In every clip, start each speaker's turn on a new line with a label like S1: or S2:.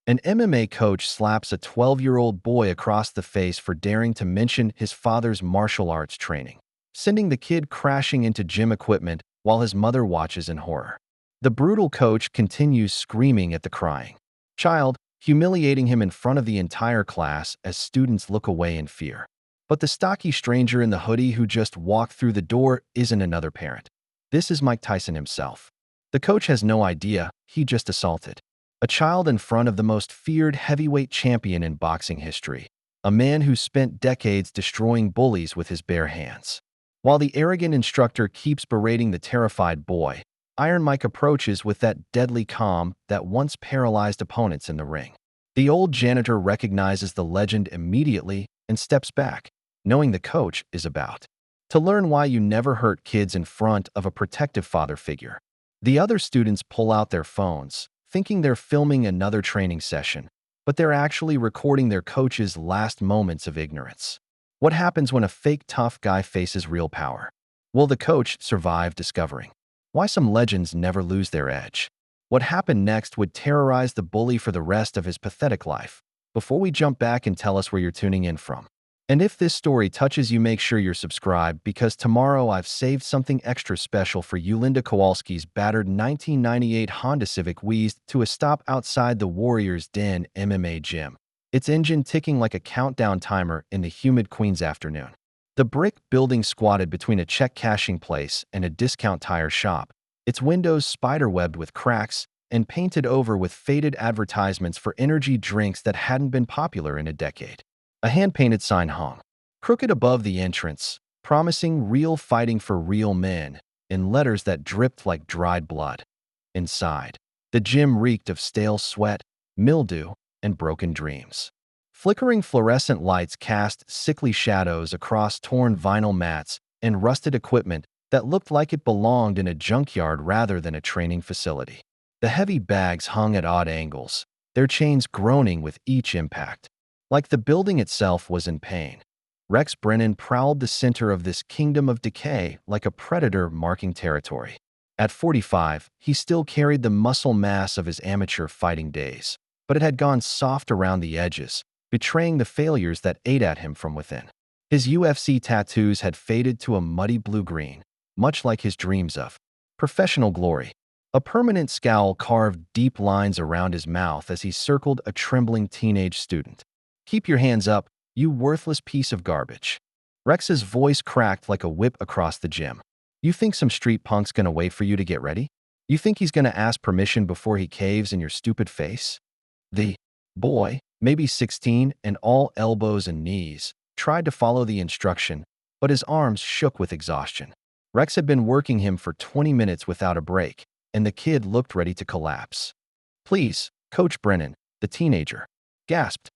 S1: An MMA coach slaps a 12-year-old boy across the face for daring to mention his father's martial arts training, sending the kid crashing into gym equipment while his mother watches in horror. The brutal coach continues screaming at the crying child, humiliating him in front of the entire class as students look away in fear. But the stocky stranger in the hoodie who just walked through the door isn't another parent. This is Mike Tyson himself. The coach has no idea he just assaulted a child in front of the most feared heavyweight champion in boxing history, a man who spent decades destroying bullies with his bare hands. While the arrogant instructor keeps berating the terrified boy, Iron Mike approaches with that deadly calm that once paralyzed opponents in the ring. The old janitor recognizes the legend immediately and steps back, knowing the coach is about to learn why you never hurt kids in front of a protective father figure. The other students pull out their phones, thinking they're filming another training session, but they're actually recording their coach's last moments of ignorance. What happens when a fake tough guy faces real power? Will the coach survive discovering why some legends never lose their edge? What happened next would terrorize the bully for the rest of his pathetic life. Before we jump back and tell us where you're tuning in from. And if this story touches you, make sure you're subscribed, because tomorrow I've saved something extra special for you. Linda Kowalski's battered 1998 Honda Civic wheezed to a stop outside the Warriors' Den MMA gym, its engine ticking like a countdown timer in the humid Queens afternoon. The brick building squatted between a check-cashing place and a discount tire shop, its windows spiderwebbed with cracks and painted over with faded advertisements for energy drinks that hadn't been popular in a decade. A hand-painted sign hung crooked above the entrance, promising real fighting for real men, in letters that dripped like dried blood. Inside, the gym reeked of stale sweat, mildew, and broken dreams. Flickering fluorescent lights cast sickly shadows across torn vinyl mats and rusted equipment that looked like it belonged in a junkyard rather than a training facility. The heavy bags hung at odd angles, their chains groaning with each impact. Like the building itself was in pain, Rex Brennan prowled the center of this kingdom of decay like a predator marking territory. At 45, he still carried the muscle mass of his amateur fighting days, but it had gone soft around the edges, betraying the failures that ate at him from within. His UFC tattoos had faded to a muddy blue-green, much like his dreams of professional glory. A permanent scowl carved deep lines around his mouth as he circled a trembling teenage student. "Keep your hands up, you worthless piece of garbage." Rex's voice cracked like a whip across the gym. "You think some street punk's gonna wait for you to get ready? You think he's gonna ask permission before he caves in your stupid face?" The boy, maybe 16 and all elbows and knees, tried to follow the instruction, but his arms shook with exhaustion. Rex had been working him for 20 minutes without a break, and the kid looked ready to collapse. "Please, Coach Brennan," the teenager gasped.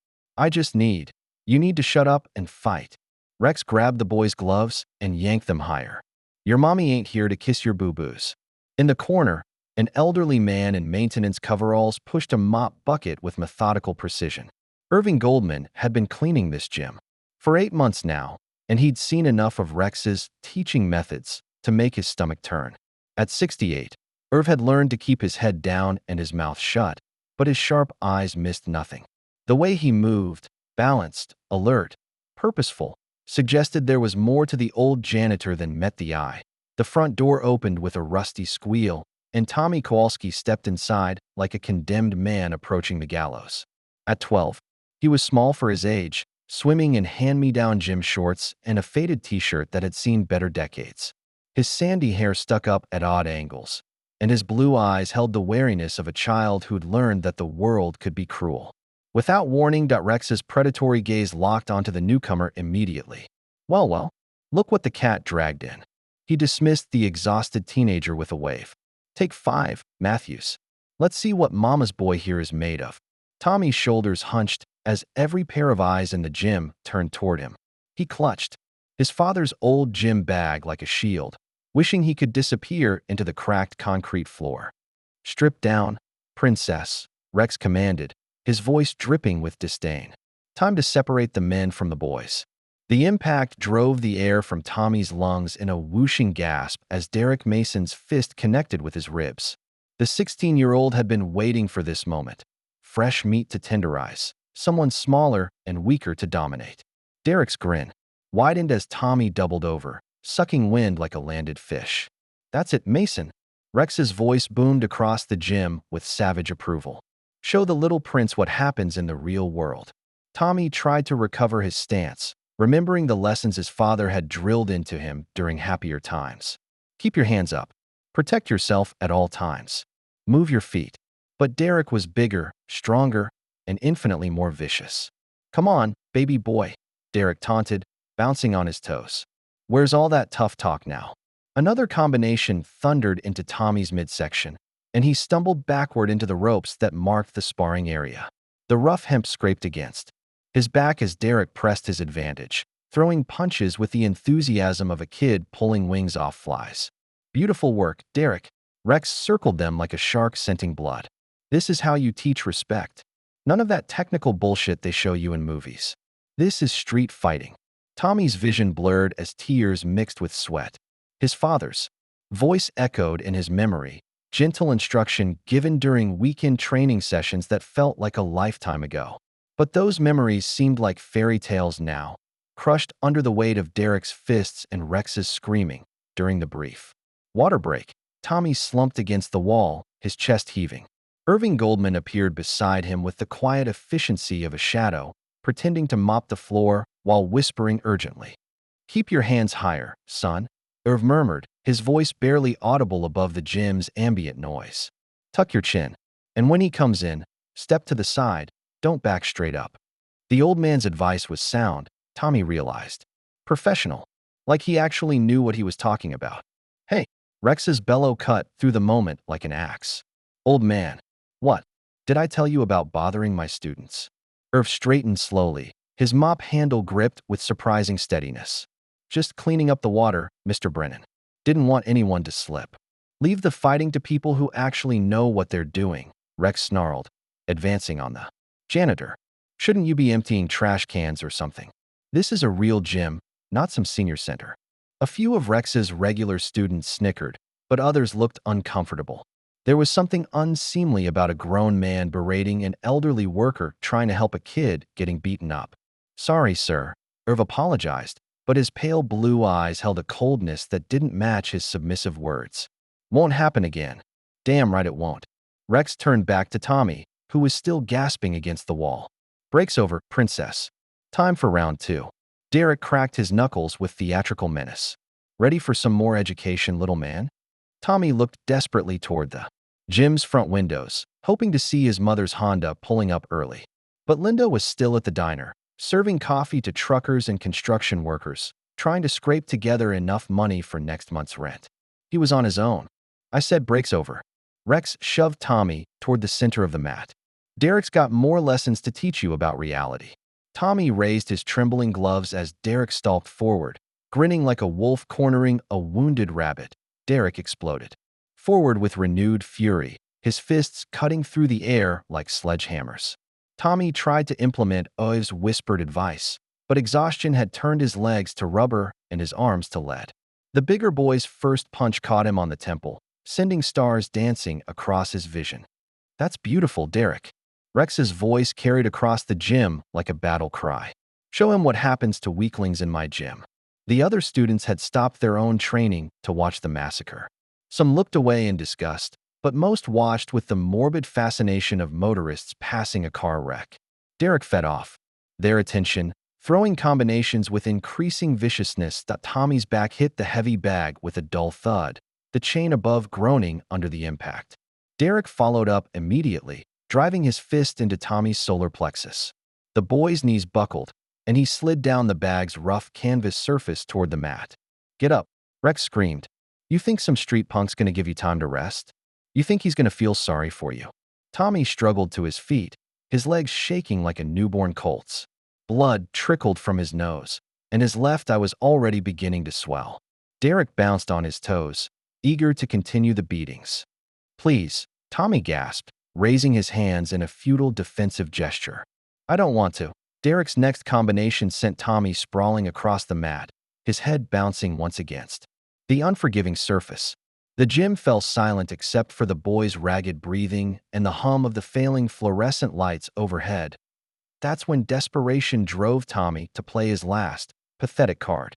S1: You need to shut up and fight." Rex grabbed the boy's gloves and yanked them higher. "Your mommy ain't here to kiss your boo-boos." In the corner, an elderly man in maintenance coveralls pushed a mop bucket with methodical precision. Irving Goldman had been cleaning this gym for 8 months now, and he'd seen enough of Rex's teaching methods to make his stomach turn. At 68, Irv had learned to keep his head down and his mouth shut, but his sharp eyes missed nothing. The way he moved, balanced, alert, purposeful, suggested there was more to the old janitor than met the eye. The front door opened with a rusty squeal, and Tommy Kowalski stepped inside like a condemned man approaching the gallows. At 12, he was small for his age, swimming in hand-me-down gym shorts and a faded t-shirt that had seen better decades. His sandy hair stuck up at odd angles, and his blue eyes held the wariness of a child who'd learned that the world could be cruel. Without warning, Rex's predatory gaze locked onto the newcomer immediately. Well, look what the cat dragged in." He dismissed the exhausted teenager with a wave. "Take 5, Matthews. Let's see what mama's boy here is made of." Tommy's shoulders hunched as every pair of eyes in the gym turned toward him. He clutched his father's old gym bag like a shield, wishing he could disappear into the cracked concrete floor. "Strip down, princess," Rex commanded, his voice dripping with disdain. Time to separate the men from the boys. The impact drove the air from Tommy's lungs in a whooshing gasp as Derek Mason's fist connected with his ribs. The 16-year-old had been waiting for this moment. fresh meat to tenderize, someone smaller and weaker to dominate. Derek's grin widened as Tommy doubled over, sucking wind like a landed fish. That's it, Mason. Rex's voice boomed across the gym with savage approval. Show the little prince what happens in the real world. Tommy tried to recover his stance, remembering the lessons his father had drilled into him during happier times. Keep your hands up. Protect yourself at all times. Move your feet. But Derek was bigger, stronger, and infinitely more vicious. Come on, baby boy, Derek taunted, bouncing on his toes. Where's all that tough talk now? Another combination thundered into Tommy's midsection, and he stumbled backward into the ropes that marked the sparring area. The rough hemp scraped against his back as Derek pressed his advantage, throwing punches with the enthusiasm of a kid pulling wings off flies. Beautiful work, Derek. Rex circled them like a shark scenting blood. This is how you teach respect. None of that technical bullshit they show you in movies. This is street fighting. Tommy's vision blurred as tears mixed with sweat. His father's voice echoed in his memory, gentle instruction given during weekend training sessions that felt like a lifetime ago. But those memories seemed like fairy tales now, crushed under the weight of Derek's fists and Rex's screaming during the brief water break. Tommy slumped against the wall, his chest heaving. Irving Goldman appeared beside him with the quiet efficiency of a shadow, pretending to mop the floor while whispering urgently. Keep your hands higher, son, Irv murmured, his voice barely audible above the gym's ambient noise. Tuck your chin, and when he comes in, step to the side, don't back straight up. The old man's advice was sound, Tommy realized. Professional, like he actually knew what he was talking about. Hey, Rex's bellow cut through the moment like an axe. Old man, what? Did I tell you about bothering my students? Irv straightened slowly, his mop handle gripped with surprising steadiness. Just cleaning up the water, Mr. Brennan. Didn't want anyone to slip. Leave the fighting to people who actually know what they're doing, Rex snarled, advancing on the janitor. Shouldn't you be emptying trash cans or something? This is a real gym, not some senior center. A few of Rex's regular students snickered, but others looked uncomfortable. There was something unseemly about a grown man berating an elderly worker trying to help a kid getting beaten up. Sorry, sir, Irv apologized, but his pale blue eyes held a coldness that didn't match his submissive words. Won't happen again. Damn right it won't. Rex turned back to Tommy, who was still gasping against the wall. Break's over, princess. Time for round 2. Derek cracked his knuckles with theatrical menace. Ready for some more education, little man? Tommy looked desperately toward the gym's front windows, hoping to see his mother's Honda pulling up early. But Linda was still at the diner, serving coffee to truckers and construction workers, trying to scrape together enough money for next month's rent. He was on his own. I said break's over. Rex shoved Tommy toward the center of the mat. Derek's got more lessons to teach you about reality. Tommy raised his trembling gloves as Derek stalked forward, grinning like a wolf cornering a wounded rabbit. Derek exploded forward with renewed fury, his fists cutting through the air like sledgehammers. Tommy tried to implement Irv's whispered advice, but exhaustion had turned his legs to rubber and his arms to lead. The bigger boy's first punch caught him on the temple, sending stars dancing across his vision. That's beautiful, Derek. Rex's voice carried across the gym like a battle cry. Show him what happens to weaklings in my gym. The other students had stopped their own training to watch the massacre. Some looked away in disgust, but most watched with the morbid fascination of motorists passing a car wreck. Derek fed off their attention, throwing combinations with increasing viciousness that Tommy's back hit the heavy bag with a dull thud, the chain above groaning under the impact. Derek followed up immediately, driving his fist into Tommy's solar plexus. The boy's knees buckled, and he slid down the bag's rough canvas surface toward the mat. Get up, Rex screamed. You think some street punk's gonna give you time to rest? You think he's gonna feel sorry for you? Tommy struggled to his feet, his legs shaking like a newborn colt's. Blood trickled from his nose, and his left eye was already beginning to swell. Derek bounced on his toes, eager to continue the beatings. Please, Tommy gasped, raising his hands in a futile defensive gesture. I don't want to. Derek's next combination sent Tommy sprawling across the mat, his head bouncing once against the unforgiving surface. The gym fell silent except for the boy's ragged breathing and the hum of the failing fluorescent lights overhead. That's when desperation drove Tommy to play his last, pathetic card.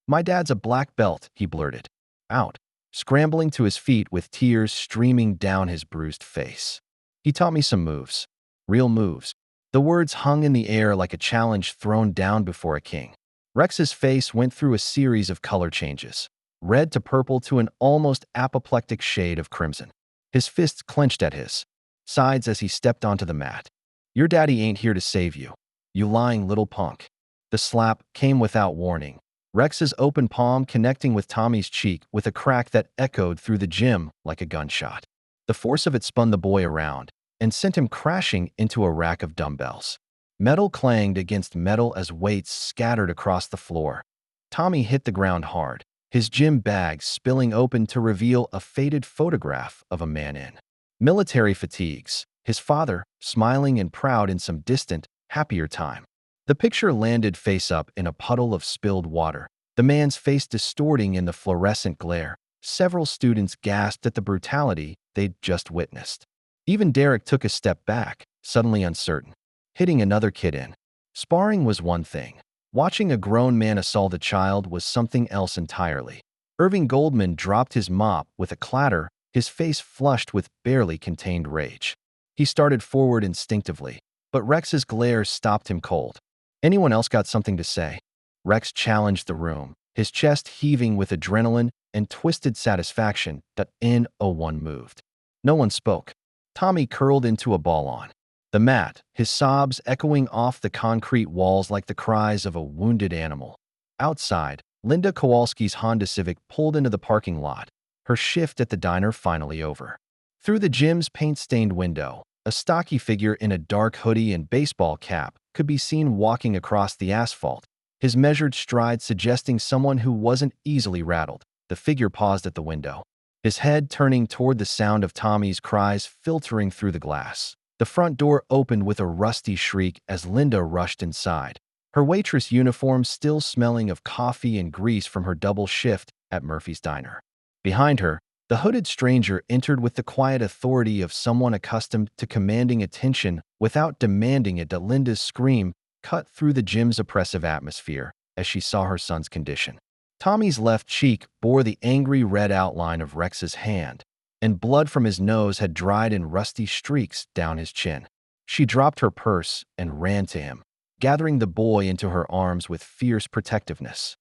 S1: "My dad's a black belt," he blurted out, scrambling to his feet with tears streaming down his bruised face. "He taught me some moves. Real moves." The words hung in the air like a challenge thrown down before a king. Rex's face went through a series of color changes, red to purple to an almost apoplectic shade of crimson. His fists clenched at his sides as he stepped onto the mat. "Your daddy ain't here to save you, you lying little punk." The slap came without warning, Rex's open palm connecting with Tommy's cheek with a crack that echoed through the gym like a gunshot. The force of it spun the boy around and sent him crashing into a rack of dumbbells. Metal clanged against metal as weights scattered across the floor. Tommy hit the ground hard, his gym bag spilling open to reveal a faded photograph of a man in military fatigues, his father smiling and proud in some distant, happier time. The picture landed face up in a puddle of spilled water, the man's face distorting in the fluorescent glare. Several students gasped at the brutality they'd just witnessed. Even Derek took a step back, suddenly uncertain, hitting another kid in. Sparring was one thing. Watching a grown man assault a child was something else entirely. Irving Goldman dropped his mop with a clatter, his face flushed with barely contained rage. He started forward instinctively, but Rex's glare stopped him cold. "Anyone else got something to say?" Rex challenged the room, his chest heaving with adrenaline and twisted satisfaction that no one moved. No one spoke. Tommy curled into a ball on the mat, his sobs echoing off the concrete walls like the cries of a wounded animal. Outside, Linda Kowalski's Honda Civic pulled into the parking lot, her shift at the diner finally over. Through the gym's paint-stained window, a stocky figure in a dark hoodie and baseball cap could be seen walking across the asphalt, his measured stride suggesting someone who wasn't easily rattled. The figure paused at the window, his head turning toward the sound of Tommy's cries filtering through the glass. The front door opened with a rusty shriek as Linda rushed inside, her waitress uniform still smelling of coffee and grease from her double shift at Murphy's Diner. Behind her, the hooded stranger entered with the quiet authority of someone accustomed to commanding attention without demanding it. Linda's scream cut through the gym's oppressive atmosphere as she saw her son's condition. Tommy's left cheek bore the angry red outline of Rex's hand, and blood from his nose had dried in rusty streaks down his chin. She dropped her purse and ran to him, gathering the boy into her arms with fierce protectiveness.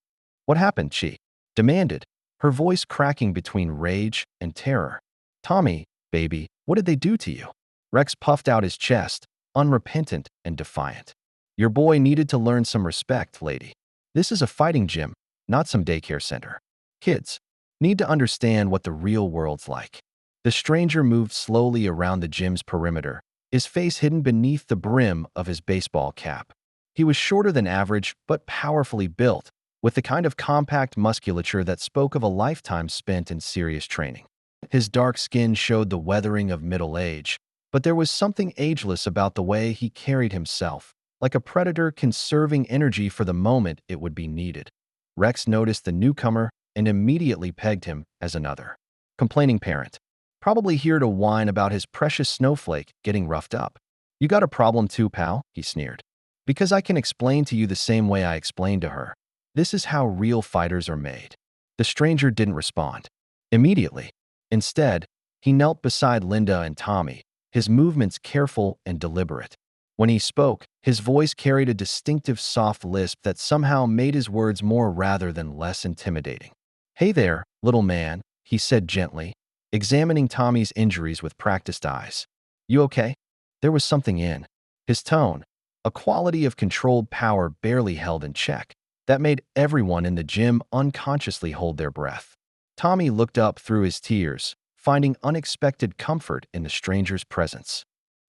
S1: "What happened?" she demanded, her voice cracking between rage and terror. "Tommy, baby, what did they do to you?" Rex puffed out his chest, unrepentant and defiant. "Your boy needed to learn some respect, lady. This is a fighting gym, not some daycare center. Kids need to understand what the real world's like." The stranger moved slowly around the gym's perimeter, his face hidden beneath the brim of his baseball cap. He was shorter than average, but powerfully built, with the kind of compact musculature that spoke of a lifetime spent in serious training. His dark skin showed the weathering of middle age, but there was something ageless about the way he carried himself, like a predator conserving energy for the moment it would be needed. Rex noticed the newcomer and immediately pegged him as another complaining parent, probably here to whine about his precious snowflake getting roughed up. "You got a problem too, pal?" he sneered. "Because I can explain to you the same way I explained to her. This is how real fighters are made." The stranger didn't respond immediately. Instead, he knelt beside Linda and Tommy, his movements careful and deliberate. When he spoke, his voice carried a distinctive soft lisp that somehow made his words more rather than less intimidating. "Hey there, little man," he said gently, examining Tommy's injuries with practiced eyes. "You okay?" There was something in his tone, a quality of controlled power barely held in check, that made everyone in the gym unconsciously hold their breath. Tommy looked up through his tears, finding unexpected comfort in the stranger's presence.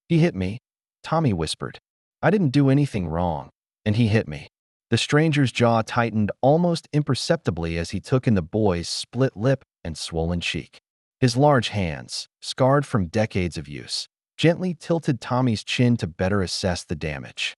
S1: "He hit me," Tommy whispered. "I didn't do anything wrong, and he hit me." The stranger's jaw tightened almost imperceptibly as he took in the boy's split lip and swollen cheek. His large hands, scarred from decades of use, gently tilted Tommy's chin to better assess the damage.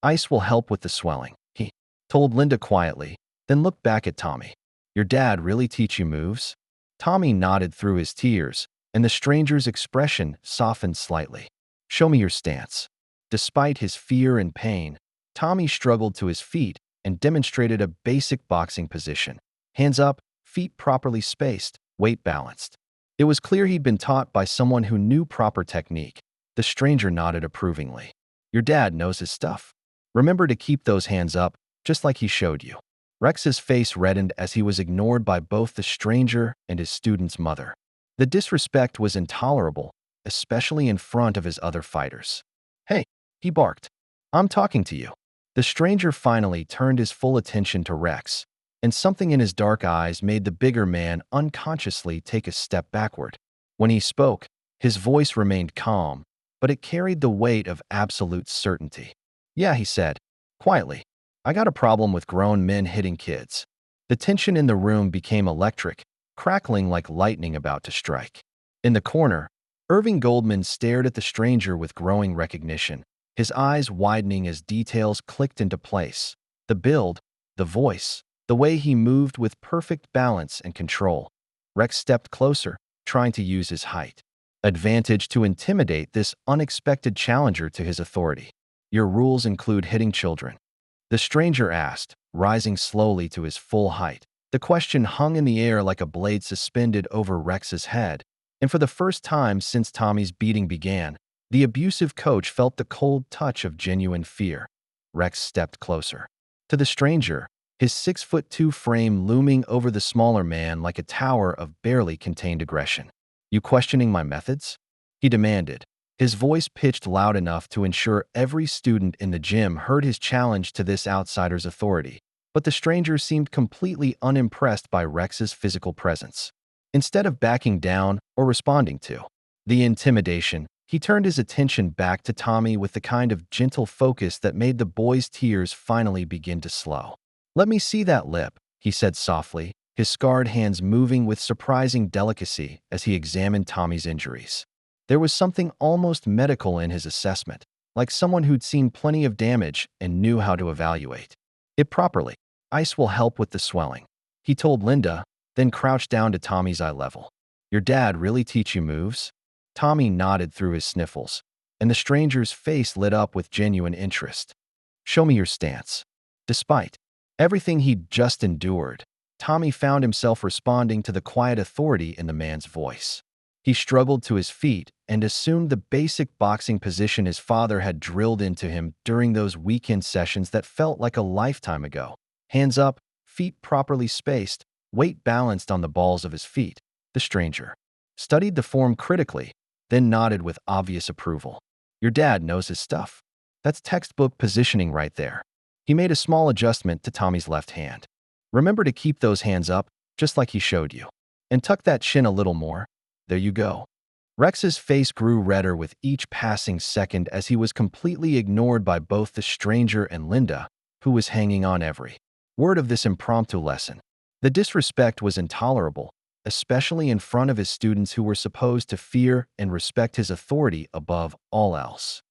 S1: "Ice will help with the swelling," he told Linda quietly, then looked back at Tommy. "Your dad really teach you moves?" Tommy nodded through his tears, and the stranger's expression softened slightly. Show me your stance. Despite his fear and pain, Tommy struggled to his feet and demonstrated a basic boxing position. Hands up, feet properly spaced, weight balanced. It was clear he'd been taught by someone who knew proper technique. The stranger nodded approvingly. Your dad knows his stuff. Remember to keep those hands up, just like he showed you. Rex's face reddened as he was ignored by both the stranger and his student's mother. The disrespect was intolerable, especially in front of his other fighters. Hey, he barked. I'm talking to you. The stranger finally turned his full attention to Rex, and something in his dark eyes made the bigger man unconsciously take a step backward. When he spoke, his voice remained calm, but it carried the weight of absolute certainty. Yeah, he said, quietly. I got a problem with grown men hitting kids. The tension in the room became electric, crackling like lightning about to strike. In the corner, Irving Goldman stared at the stranger with growing recognition, his eyes widening as details clicked into place. The build, the voice, the way he moved with perfect balance and control. Rex stepped closer, trying to use his height advantage to intimidate this unexpected challenger to his authority. Your rules include hitting children. The stranger asked, rising slowly to his full height. The question hung in the air like a blade suspended over Rex's head, and for the first time since Tommy's beating began, the abusive coach felt the cold touch of genuine fear. Rex stepped closer. To the stranger, his 6'2" frame looming over the smaller man like a tower of barely contained aggression. You questioning my methods? He demanded, his voice pitched loud enough to ensure every student in the gym heard his challenge to this outsider's authority. But the stranger seemed completely unimpressed by Rex's physical presence. Instead of backing down or responding to the intimidation, he turned his attention back to Tommy with the kind of gentle focus that made the boy's tears finally begin to slow. Let me see that lip, he said softly, his scarred hands moving with surprising delicacy as he examined Tommy's injuries. There was something almost medical in his assessment, like someone who'd seen plenty of damage and knew how to evaluate it properly. Ice will help with the swelling, he told Linda, then crouched down to Tommy's eye level. Your dad really teach you moves? Tommy nodded through his sniffles, and the stranger's face lit up with genuine interest. Show me your stance. Despite everything he'd just endured, Tommy found himself responding to the quiet authority in the man's voice. He struggled to his feet and assumed the basic boxing position his father had drilled into him during those weekend sessions that felt like a lifetime ago. Hands up, feet properly spaced, weight balanced on the balls of his feet. The stranger studied the form critically, then nodded with obvious approval. Your dad knows his stuff. That's textbook positioning right there. He made a small adjustment to Tommy's left hand. Remember to keep those hands up, just like he showed you. And tuck that chin a little more. There you go. Rex's face grew redder with each passing second as he was completely ignored by both the stranger and Linda, who was hanging on every word of this impromptu lesson. The disrespect was intolerable, especially in front of his students who were supposed to fear and respect his authority above all else.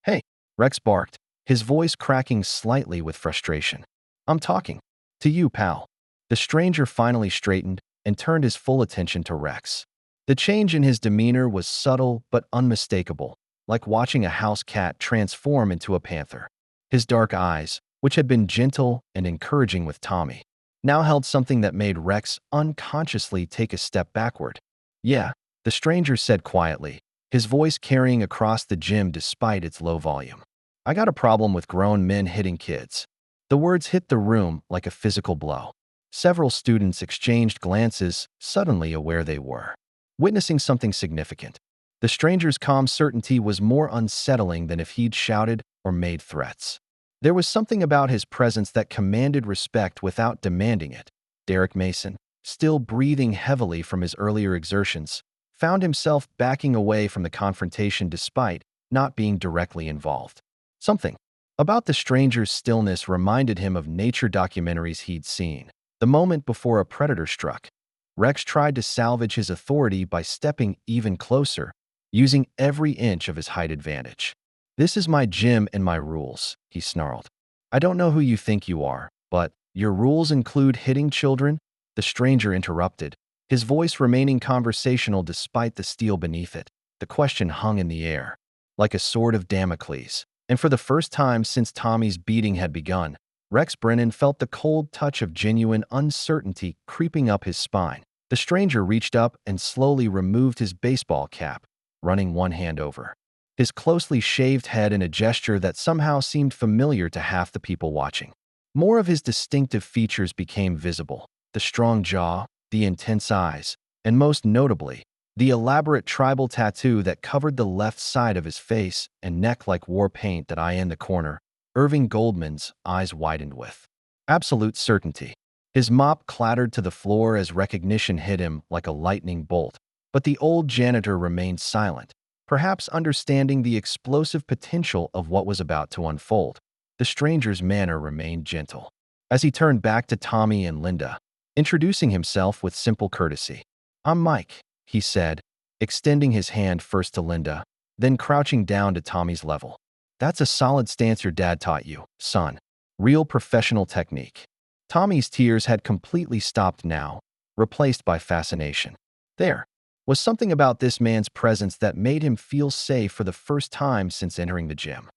S1: Hey, Rex barked, his voice cracking slightly with frustration. I'm talking to you, pal. The stranger finally straightened and turned his full attention to Rex. The change in his demeanor was subtle but unmistakable, like watching a house cat transform into a panther. His dark eyes, which had been gentle and encouraging with Tommy, now held something that made Rex unconsciously take a step backward. Yeah, the stranger said quietly, his voice carrying across the gym despite its low volume. I got a problem with grown men hitting kids. The words hit the room like a physical blow. Several students exchanged glances, suddenly aware they were witnessing something significant. The stranger's calm certainty was more unsettling than if he'd shouted or made threats. There was something about his presence that commanded respect without demanding it. Derek Mason, still breathing heavily from his earlier exertions, found himself backing away from the confrontation despite not being directly involved. Something about the stranger's stillness reminded him of nature documentaries he'd seen. The moment before a predator struck, Rex tried to salvage his authority by stepping even closer, using every inch of his height advantage. This is my gym and my rules, he snarled. I don't know who you think you are, but your rules include hitting children? The stranger interrupted, his voice remaining conversational despite the steel beneath it. The question hung in the air, like a sword of Damocles. And for the first time since Tommy's beating had begun, Rex Brennan felt the cold touch of genuine uncertainty creeping up his spine. The stranger reached up and slowly removed his baseball cap, running one hand over his closely shaved head in a gesture that somehow seemed familiar to half the people watching. More of his distinctive features became visible: the strong jaw, the intense eyes, and most notably, the elaborate tribal tattoo that covered the left side of his face and neck like war paint. That eye in the corner, Irving Goldman's eyes widened with absolute certainty. His mop clattered to the floor as recognition hit him like a lightning bolt, but the old janitor remained silent, perhaps understanding the explosive potential of what was about to unfold. The stranger's manner remained gentle as he turned back to Tommy and Linda, introducing himself with simple courtesy. "I'm Mike," he said, extending his hand first to Linda, then crouching down to Tommy's level. "That's a solid stance your dad taught you, son. Real professional technique." Tommy's tears had completely stopped now, replaced by fascination. There was something about this man's presence that made him feel safe for the first time since entering the gym.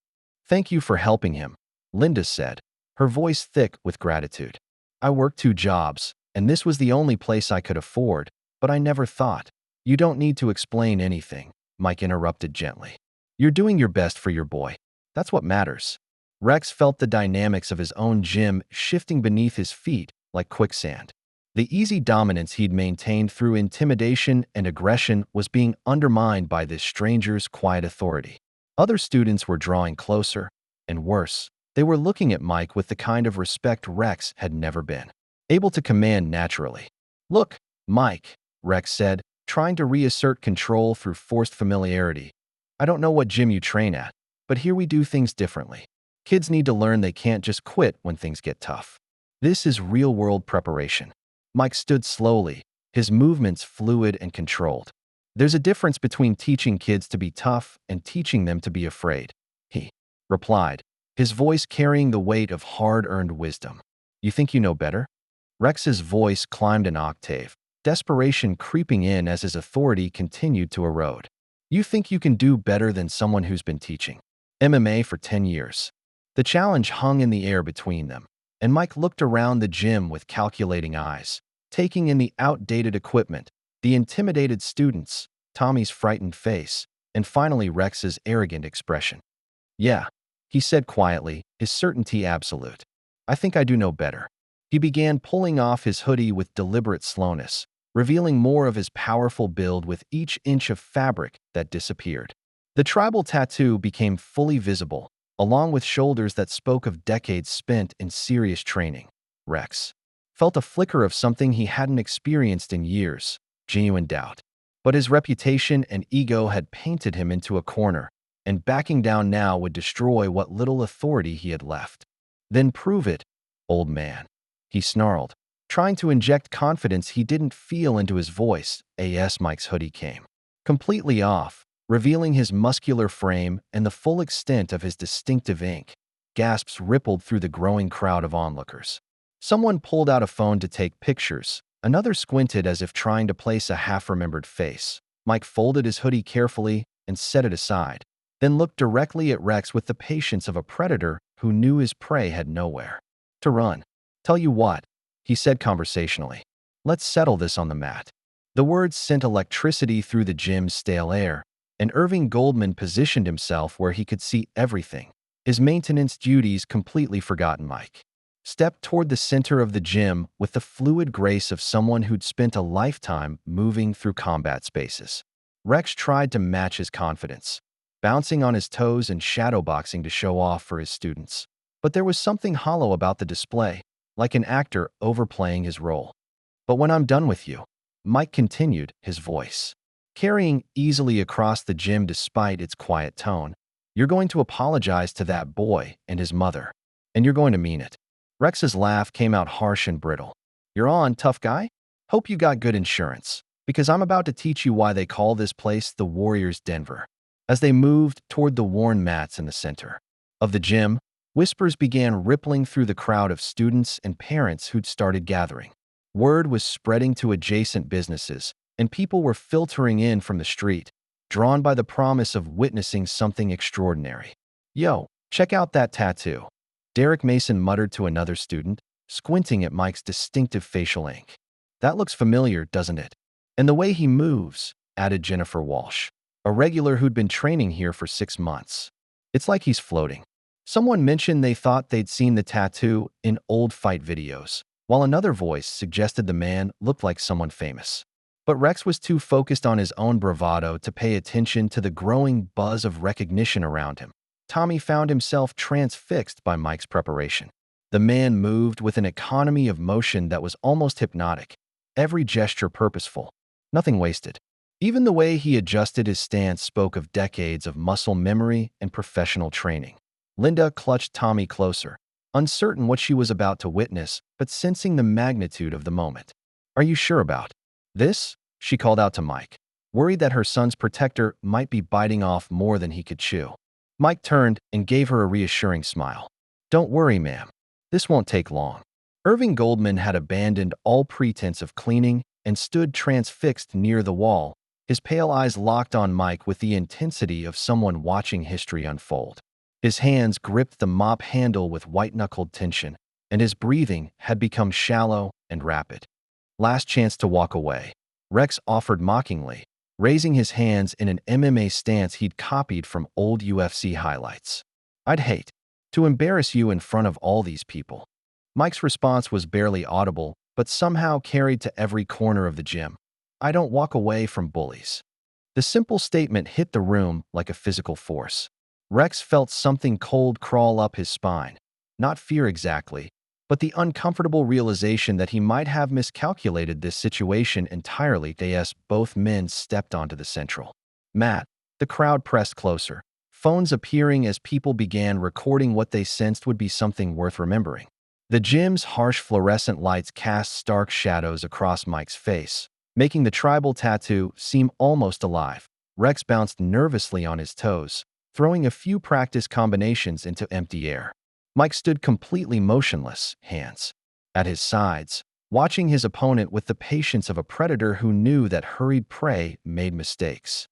S1: "Thank you for helping him," Linda said, her voice thick with gratitude. "I worked 2 jobs, and this was the only place I could afford, but I never thought." "You don't need to explain anything," Mike interrupted gently. "You're doing your best for your boy. That's what matters." Rex felt the dynamics of his own gym shifting beneath his feet like quicksand. The easy dominance he'd maintained through intimidation and aggression was being undermined by this stranger's quiet authority. Other students were drawing closer, and worse, they were looking at Mike with the kind of respect Rex had never been able to command naturally. "Look, Mike," Rex said, trying to reassert control through forced familiarity. "I don't know what gym you train at, but here we do things differently. Kids need to learn they can't just quit when things get tough. This is real-world preparation." Mike stood slowly, his movements fluid and controlled. "There's a difference between teaching kids to be tough and teaching them to be afraid," he replied, his voice carrying the weight of hard-earned wisdom. "You think you know better?" Rex's voice climbed an octave, desperation creeping in as his authority continued to erode. "You think you can do better than someone who's been teaching MMA for 10 years. The challenge hung in the air between them, and Mike looked around the gym with calculating eyes, taking in the outdated equipment, the intimidated students, Tommy's frightened face, and finally Rex's arrogant expression. "Yeah," he said quietly, his certainty absolute. "I think I do know better." He began pulling off his hoodie with deliberate slowness, revealing more of his powerful build with each inch of fabric that disappeared. The tribal tattoo became fully visible, along with shoulders that spoke of decades spent in serious training. Rex felt a flicker of something he hadn't experienced in years: genuine doubt. But his reputation and ego had painted him into a corner, and backing down now would destroy what little authority he had left. "Then prove it, old man," he snarled, trying to inject confidence he didn't feel into his voice. As Mike's hoodie came completely off, revealing his muscular frame and the full extent of his distinctive ink. Gasps rippled through the growing crowd of onlookers. Someone pulled out a phone to take pictures. Another squinted as if trying to place a half-remembered face. Mike folded his hoodie carefully and set it aside, then looked directly at Rex with the patience of a predator who knew his prey had nowhere to run. "Tell you what," he said conversationally. "Let's settle this on the mat." The words sent electricity through the gym's stale air, and Irving Goldman positioned himself where he could see everything. His maintenance duties completely forgotten, Mike stepped toward the center of the gym with the fluid grace of someone who'd spent a lifetime moving through combat spaces. Rex tried to match his confidence, bouncing on his toes and shadowboxing to show off for his students. But there was something hollow about the display, like an actor overplaying his role. "But when I'm done with you," Mike continued, his voice carrying easily across the gym despite its quiet tone, "you're going to apologize to that boy and his mother. And you're going to mean it." Rex's laugh came out harsh and brittle. "You're on, tough guy? Hope you got good insurance, because I'm about to teach you why they call this place the Warriors' Denver." As they moved toward the worn mats in the center of the gym, whispers began rippling through the crowd of students and parents who'd started gathering. Word was spreading to adjacent businesses, and people were filtering in from the street, drawn by the promise of witnessing something extraordinary. "Yo, check out that tattoo," Derek Mason muttered to another student, squinting at Mike's distinctive facial ink. "That looks familiar, doesn't it? And the way he moves," added Jennifer Walsh, a regular who'd been training here for 6 months. "It's like he's floating." Someone mentioned they thought they'd seen the tattoo in old fight videos, while another voice suggested the man looked like someone famous. But Rex was too focused on his own bravado to pay attention to the growing buzz of recognition around him. Tommy found himself transfixed by Mike's preparation. The man moved with an economy of motion that was almost hypnotic, every gesture purposeful, nothing wasted. Even the way he adjusted his stance spoke of decades of muscle memory and professional training. Linda clutched Tommy closer, uncertain what she was about to witness, but sensing the magnitude of the moment. "Are you sure about this?" she called out to Mike, worried that her son's protector might be biting off more than he could chew. Mike turned and gave her a reassuring smile. "Don't worry, ma'am. This won't take long." Irving Goldman had abandoned all pretense of cleaning and stood transfixed near the wall, his pale eyes locked on Mike with the intensity of someone watching history unfold. His hands gripped the mop handle with white-knuckled tension, and his breathing had become shallow and rapid. "Last chance to walk away," Rex offered mockingly, raising his hands in an MMA stance he'd copied from old UFC highlights. "I'd hate to embarrass you in front of all these people." Mike's response was barely audible, but somehow carried to every corner of the gym. "I don't walk away from bullies." The simple statement hit the room like a physical force. Rex felt something cold crawl up his spine. Not fear exactly, but the uncomfortable realization that he might have miscalculated this situation entirely. As both men stepped onto the central mat, the crowd pressed closer, phones appearing as people began recording what they sensed would be something worth remembering. The gym's harsh fluorescent lights cast stark shadows across Mike's face, making the tribal tattoo seem almost alive. Rex bounced nervously on his toes, throwing a few practice combinations into empty air. Mike stood completely motionless, hands at his sides, watching his opponent with the patience of a predator who knew that hurried prey made mistakes.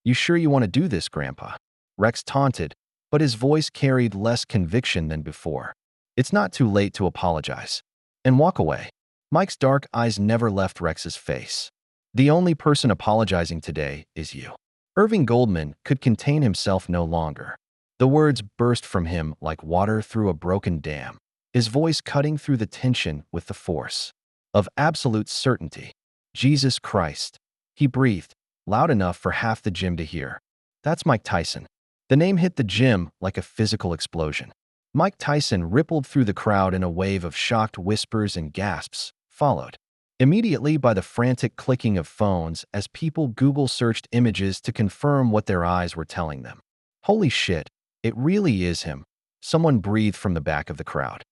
S1: "You sure you want to do this, Grandpa?" Rex taunted, but his voice carried less conviction than before. "It's not too late to apologize and walk away." Mike's dark eyes never left Rex's face. "The only person apologizing today is you." Irving Goldman could contain himself no longer. The words burst from him like water through a broken dam, his voice cutting through the tension with the force of absolute certainty. "Jesus Christ," he breathed, loud enough for half the gym to hear. "That's Mike Tyson." The name hit the gym like a physical explosion. Mike Tyson rippled through the crowd in a wave of shocked whispers and gasps, followed immediately by the frantic clicking of phones as people Google searched images to confirm what their eyes were telling them. "Holy shit, it really is him," someone breathed from the back of the crowd.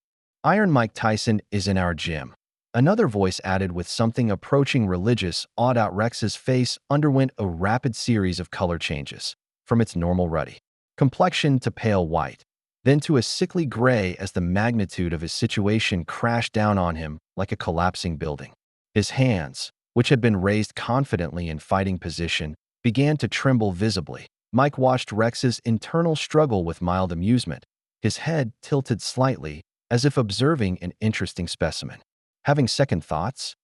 S1: "Iron Mike Tyson is in our gym," another voice added with something approaching religious awed out. Rex's face underwent a rapid series of color changes, from its normal ruddy complexion to pale white, then to a sickly gray as the magnitude of his situation crashed down on him like a collapsing building. His hands, which had been raised confidently in fighting position, began to tremble visibly. Mike watched Rex's internal struggle with mild amusement, his head tilted slightly, as if observing an interesting specimen. "Having second thoughts?"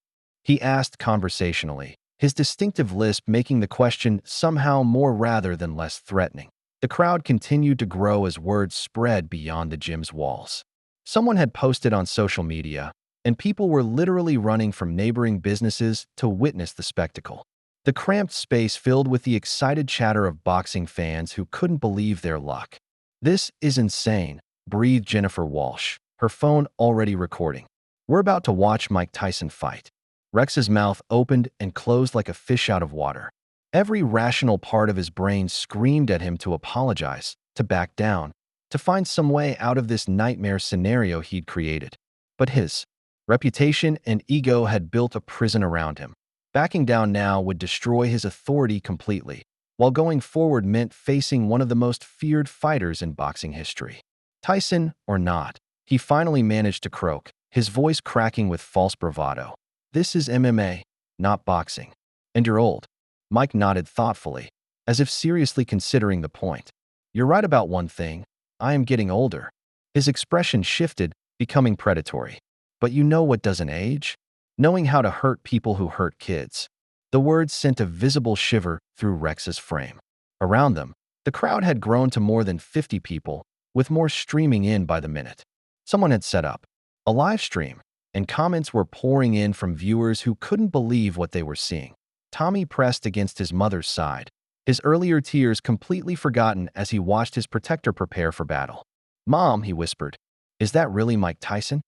S1: he asked conversationally, his distinctive lisp making the question somehow more rather than less threatening. The crowd continued to grow as words spread beyond the gym's walls. Someone had posted on social media, and people were literally running from neighboring businesses to witness the spectacle. The cramped space filled with the excited chatter of boxing fans who couldn't believe their luck. "This is insane," breathed Jennifer Walsh, her phone already recording. "We're about to watch Mike Tyson fight." Rex's mouth opened and closed like a fish out of water. Every rational part of his brain screamed at him to apologize, to back down, to find some way out of this nightmare scenario he'd created. But his reputation and ego had built a prison around him. Backing down now would destroy his authority completely, while going forward meant facing one of the most feared fighters in boxing history. "Tyson or not," he finally managed to croak, his voice cracking with false bravado. This is MMA, not boxing. And you're old. Mike nodded thoughtfully, as if seriously considering the point. You're right about one thing. I am getting older. His expression shifted, becoming predatory. But you know what doesn't age? Knowing how to hurt people who hurt kids. The words sent a visible shiver through Rex's frame. Around them, the crowd had grown to more than 50 people, with more streaming in by the minute. Someone had set up a live stream, and comments were pouring in from viewers who couldn't believe what they were seeing. Tommy pressed against his mother's side, his earlier tears completely forgotten as he watched his protector prepare for battle. "Mom," he whispered, "is that really Mike Tyson?"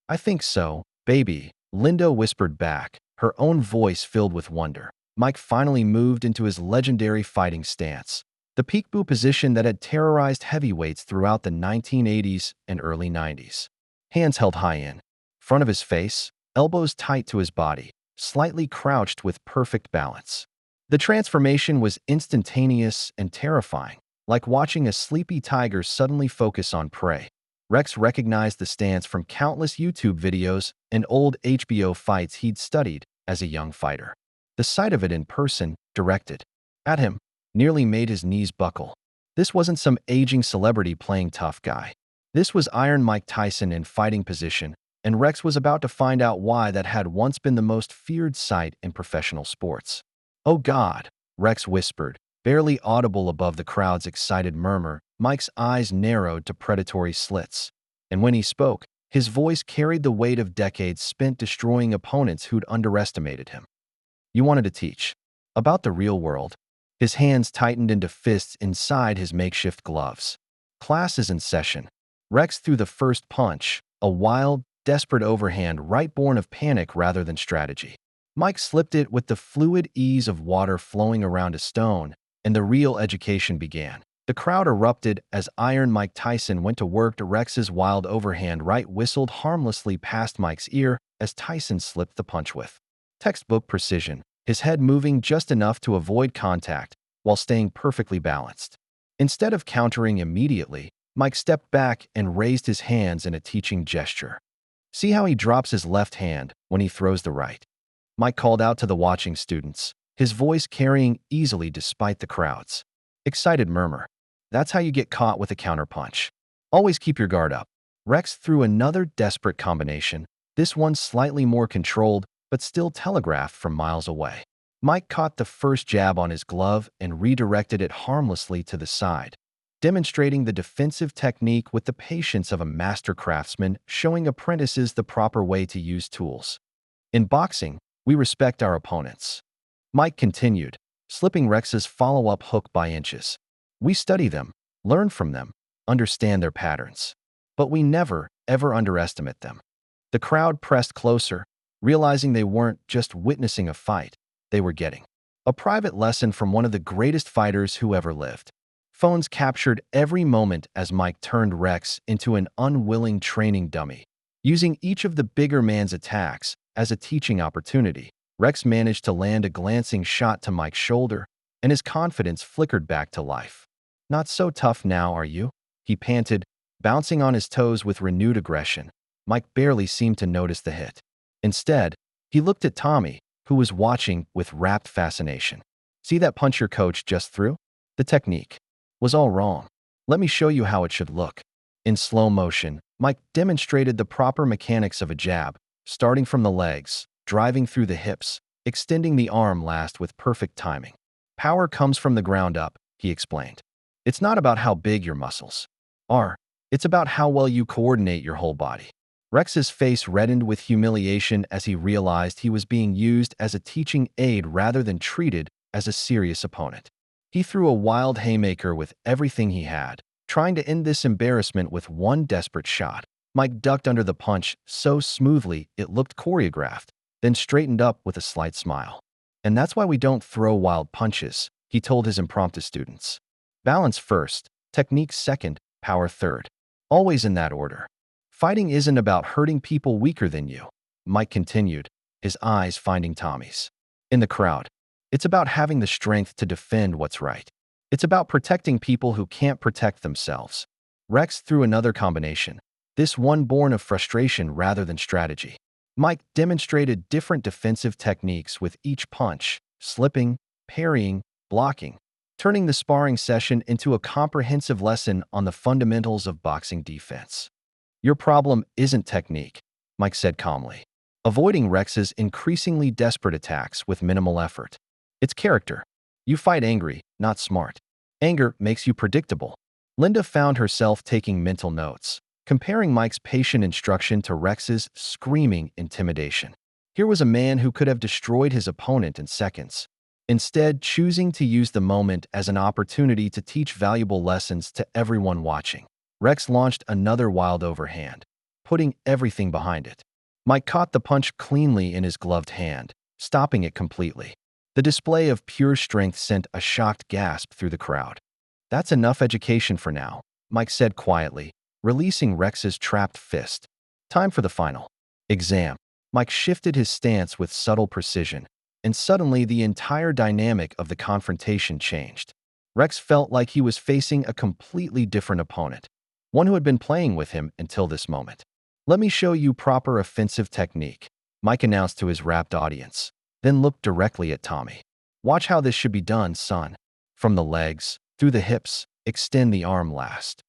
S1: "I think so, baby," Linda whispered back, her own voice filled with wonder. Mike finally moved into his legendary fighting stance, the peekaboo position that had terrorized heavyweights throughout the 1980s and early 90s. Hands held high in front of his face, elbows tight to his body, slightly crouched with perfect balance. The transformation was instantaneous and terrifying, like watching a sleepy tiger suddenly focus on prey. Rex recognized the stance from countless YouTube videos and old HBO fights he'd studied as a young fighter. The sight of it in person, directed at him, nearly made his knees buckle. This wasn't some aging celebrity playing tough guy. This was Iron Mike Tyson in fighting position, and Rex was about to find out why that had once been the most feared sight in professional sports. "Oh God," Rex whispered, barely audible above the crowd's excited murmur. Mike's eyes narrowed to predatory slits. And when he spoke, his voice carried the weight of decades spent destroying opponents who'd underestimated him. "You wanted to teach about the real world." His hands tightened into fists inside his makeshift gloves. "Class is in session." Rex threw the first punch, a wild, desperate overhand right born of panic rather than strategy. Mike slipped it with the fluid ease of water flowing around a stone, and the real education began. The crowd erupted as Iron Mike Tyson went to work. Rex's wild overhand right whistled harmlessly past Mike's ear as Tyson slipped the punch with textbook precision, his head moving just enough to avoid contact while staying perfectly balanced. Instead of countering immediately, Mike stepped back and raised his hands in a teaching gesture. "See how he drops his left hand when he throws the right?" Mike called out to the watching students, his voice carrying easily despite the crowd's excited murmur. "That's how you get caught with a counterpunch. Always keep your guard up." Rex threw another desperate combination, this one slightly more controlled, but still telegraphed from miles away. Mike caught the first jab on his glove and redirected it harmlessly to the side, demonstrating the defensive technique with the patience of a master craftsman, showing apprentices the proper way to use tools. "In boxing, we respect our opponents," Mike continued, slipping Rex's follow-up hook by inches. "We study them, learn from them, understand their patterns. But we never, ever underestimate them." The crowd pressed closer, realizing they weren't just witnessing a fight, they were getting a private lesson from one of the greatest fighters who ever lived. Phones captured every moment as Mike turned Rex into an unwilling training dummy. Using each of the bigger man's attacks as a teaching opportunity, Rex managed to land a glancing shot to Mike's shoulder, and his confidence flickered back to life. "Not so tough now, are you?" he panted, bouncing on his toes with renewed aggression. Mike barely seemed to notice the hit. Instead, he looked at Tommy, who was watching with rapt fascination. "See that punch your coach just threw? The technique was all wrong. Let me show you how it should look." In slow motion, Mike demonstrated the proper mechanics of a jab, starting from the legs, driving through the hips, extending the arm last with perfect timing. "Power comes from the ground up," he explained. "It's not about how big your muscles are. It's about how well you coordinate your whole body." Rex's face reddened with humiliation as he realized he was being used as a teaching aid rather than treated as a serious opponent. He threw a wild haymaker with everything he had, trying to end this embarrassment with one desperate shot. Mike ducked under the punch so smoothly it looked choreographed, then straightened up with a slight smile. "And that's why we don't throw wild punches," he told his impromptu students. "Balance first, technique second, power third. Always in that order. Fighting isn't about hurting people weaker than you," Mike continued, his eyes finding Tommy's. "In the crowd, it's about having the strength to defend what's right. It's about protecting people who can't protect themselves." Rex threw another combination, this one born of frustration rather than strategy. Mike demonstrated different defensive techniques with each punch, slipping, parrying, blocking, turning the sparring session into a comprehensive lesson on the fundamentals of boxing defense. Your problem isn't technique, Mike said calmly, avoiding Rex's increasingly desperate attacks with minimal effort. It's character. You fight angry, not smart. Anger makes you predictable. Linda found herself taking mental notes, comparing Mike's patient instruction to Rex's screaming intimidation. Here was a man who could have destroyed his opponent in seconds, instead choosing to use the moment as an opportunity to teach valuable lessons to everyone watching. Rex launched another wild overhand, putting everything behind it. Mike caught the punch cleanly in his gloved hand, stopping it completely. The display of pure strength sent a shocked gasp through the crowd. "That's enough education for now," Mike said quietly, releasing Rex's trapped fist. "Time for the final exam." Mike shifted his stance with subtle precision, and suddenly the entire dynamic of the confrontation changed. Rex felt like he was facing a completely different opponent, one who had been playing with him until this moment. "Let me show you proper offensive technique," Mike announced to his rapt audience, then looked directly at Tommy. "Watch how this should be done, son. From the legs, through the hips, extend the arm last."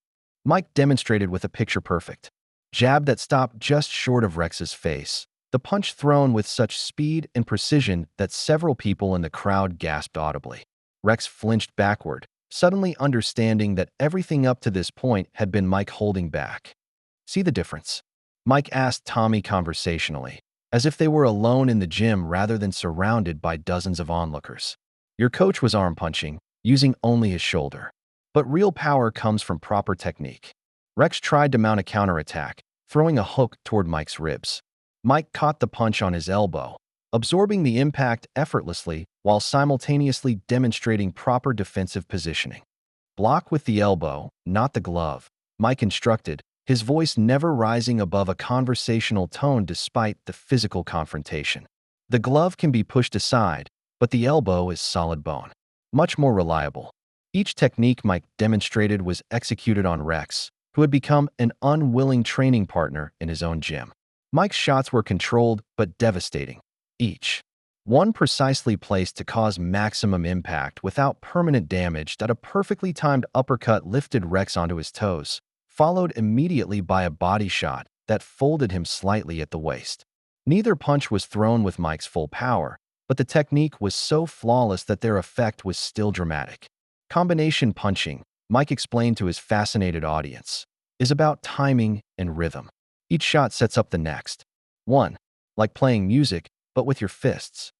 S1: Mike demonstrated with a picture-perfect jab that stopped just short of Rex's face, the punch thrown with such speed and precision that several people in the crowd gasped audibly. Rex flinched backward, suddenly understanding that everything up to this point had been Mike holding back. "See the difference?" Mike asked Tommy conversationally, as if they were alone in the gym rather than surrounded by dozens of onlookers. "Your coach was arm punching, using only his shoulder. But real power comes from proper technique." Rex tried to mount a counterattack, throwing a hook toward Mike's ribs. Mike caught the punch on his elbow, absorbing the impact effortlessly while simultaneously demonstrating proper defensive positioning. "Block with the elbow, not the glove," Mike instructed, his voice never rising above a conversational tone despite the physical confrontation. "The glove can be pushed aside, but the elbow is solid bone. Much more reliable." Each technique Mike demonstrated was executed on Rex, who had become an unwilling training partner in his own gym. Mike's shots were controlled but devastating, each one precisely placed to cause maximum impact without permanent damage. That a perfectly timed uppercut lifted Rex onto his toes, followed immediately by a body shot that folded him slightly at the waist. Neither punch was thrown with Mike's full power, but the technique was so flawless that their effect was still dramatic. Combination punching, Mike explained to his fascinated audience, is about timing and rhythm. Each shot sets up the next one, like playing music, but with your fists.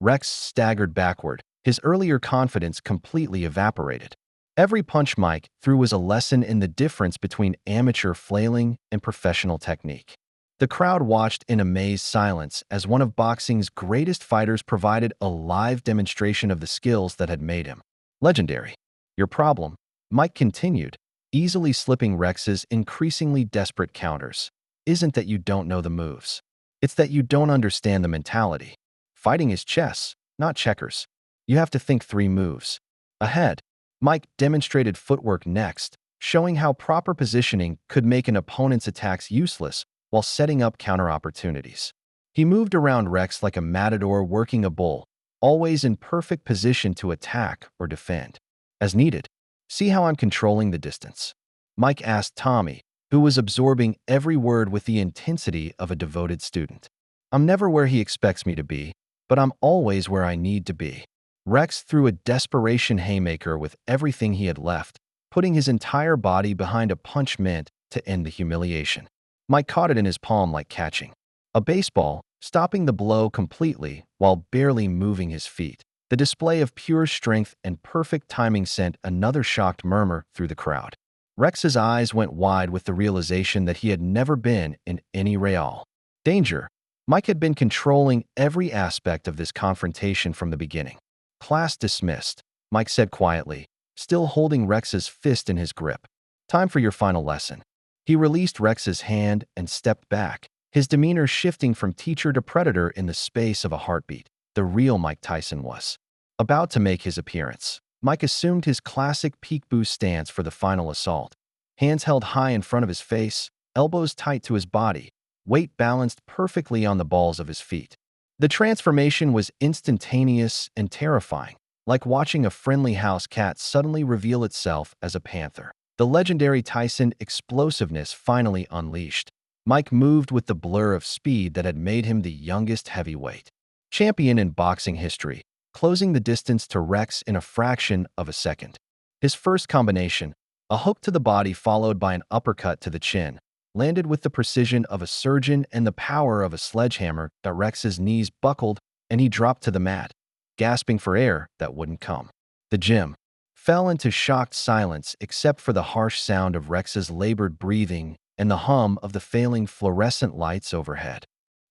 S1: Rex staggered backward, his earlier confidence completely evaporated. Every punch Mike threw was a lesson in the difference between amateur flailing and professional technique. The crowd watched in amazed silence as one of boxing's greatest fighters provided a live demonstration of the skills that had made him legendary. "Your problem," Mike continued, easily slipping Rex's increasingly desperate counters, "isn't that you don't know the moves. It's that you don't understand the mentality. Fighting is chess, not checkers. You have to think 3 moves ahead." Mike demonstrated footwork next, showing how proper positioning could make an opponent's attacks useless while setting up counter opportunities. He moved around Rex like a matador working a bull, always in perfect position to attack or defend as needed. "See how I'm controlling the distance?" Mike asked Tommy, who was absorbing every word with the intensity of a devoted student. "I'm never where he expects me to be, but I'm always where I need to be." Rex threw a desperation haymaker with everything he had left, putting his entire body behind a punch meant to end the humiliation. Mike caught it in his palm like catching a baseball, stopping the blow completely while barely moving his feet. The display of pure strength and perfect timing sent another shocked murmur through the crowd. Rex's eyes went wide with the realization that he had never been in any real danger. Mike had been controlling every aspect of this confrontation from the beginning. "Class dismissed," Mike said quietly, still holding Rex's fist in his grip. "Time for your final lesson." He released Rex's hand and stepped back, his demeanor shifting from teacher to predator in the space of a heartbeat. The real Mike Tyson was about to make his appearance. Mike assumed his classic peekaboo stance for the final assault. Hands held high in front of his face, elbows tight to his body, weight balanced perfectly on the balls of his feet. The transformation was instantaneous and terrifying, like watching a friendly house cat suddenly reveal itself as a panther. The legendary Tyson explosiveness finally unleashed. Mike moved with the blur of speed that had made him the youngest heavyweight champion in boxing history, closing the distance to Rex in a fraction of a second. His first combination, a hook to the body followed by an uppercut to the chin, landed with the precision of a surgeon and the power of a sledgehammer that Rex's knees buckled and he dropped to the mat, gasping for air that wouldn't come. The gym fell into shocked silence except for the harsh sound of Rex's labored breathing and the hum of the failing fluorescent lights overhead.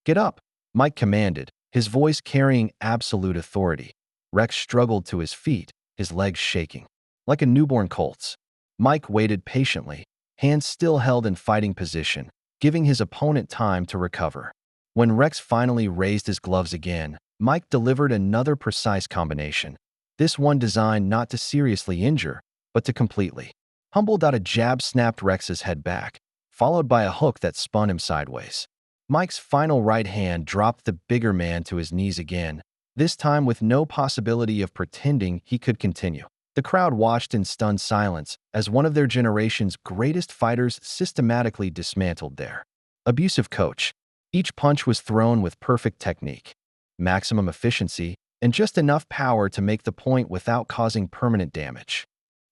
S1: "Get up," Mike commanded, his voice carrying absolute authority. Rex struggled to his feet, his legs shaking. Like a newborn colt's, Mike waited patiently, hands still held in fighting position, giving his opponent time to recover. When Rex finally raised his gloves again, Mike delivered another precise combination, this one designed not to seriously injure, but to completely. Humbled out, a jab snapped Rex's head back, followed by a hook that spun him sideways. Mike's final right hand dropped the bigger man to his knees again, this time with no possibility of pretending he could continue. The crowd watched in stunned silence as one of their generation's greatest fighters systematically dismantled their abusive coach. Each punch was thrown with perfect technique, maximum efficiency, and just enough power to make the point without causing permanent damage.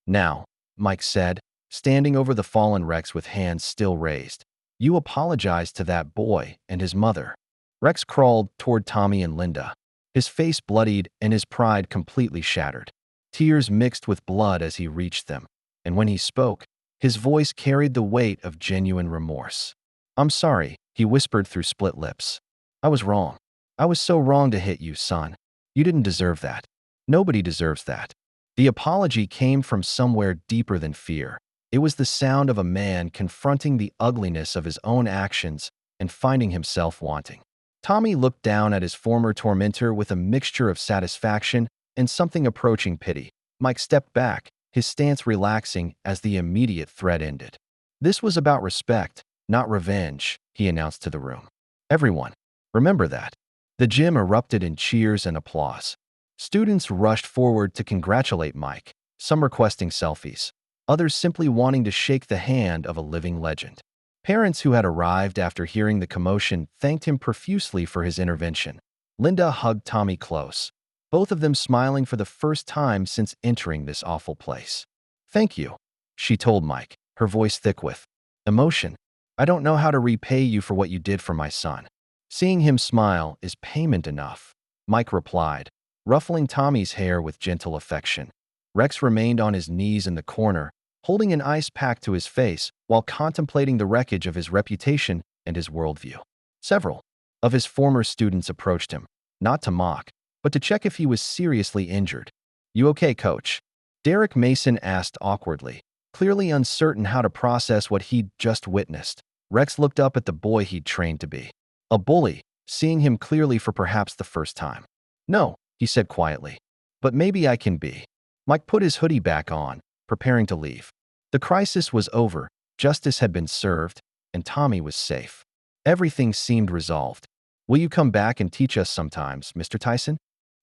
S1: "Now," Mike said, standing over the fallen Rex with hands still raised, "you apologize to that boy and his mother." Rex crawled toward Tommy and Linda, his face bloodied and his pride completely shattered. Tears mixed with blood as he reached them, and when he spoke, his voice carried the weight of genuine remorse. "I'm sorry," he whispered through split lips. "I was wrong. I was so wrong to hit you, son. You didn't deserve that. Nobody deserves that." The apology came from somewhere deeper than fear. It was the sound of a man confronting the ugliness of his own actions and finding himself wanting. Tommy looked down at his former tormentor with a mixture of satisfaction and something approaching pity. Mike stepped back, his stance relaxing as the immediate threat ended. "This was about respect, not revenge," he announced to the room. "Everyone, remember that." The gym erupted in cheers and applause. Students rushed forward to congratulate Mike, some requesting selfies, others simply wanting to shake the hand of a living legend. Parents who had arrived after hearing the commotion thanked him profusely for his intervention. Linda hugged Tommy close, both of them smiling for the first time since entering this awful place. "Thank you," she told Mike, her voice thick with emotion. "I don't know how to repay you for what you did for my son." "Seeing him smile is payment enough," Mike replied, ruffling Tommy's hair with gentle affection. Rex remained on his knees in the corner, holding an ice pack to his face while contemplating the wreckage of his reputation and his worldview. Several of his former students approached him, not to mock, but to check if he was seriously injured. "You okay, coach?" Derek Mason asked awkwardly, clearly uncertain how to process what he'd just witnessed. Rex looked up at the boy he'd trained to be a bully, seeing him clearly for perhaps the first time. "No," he said quietly, "but maybe I can be." Mike put his hoodie back on, preparing to leave. The crisis was over, justice had been served, and Tommy was safe. Everything seemed resolved. "Will you come back and teach us sometimes, Mr. Tyson?"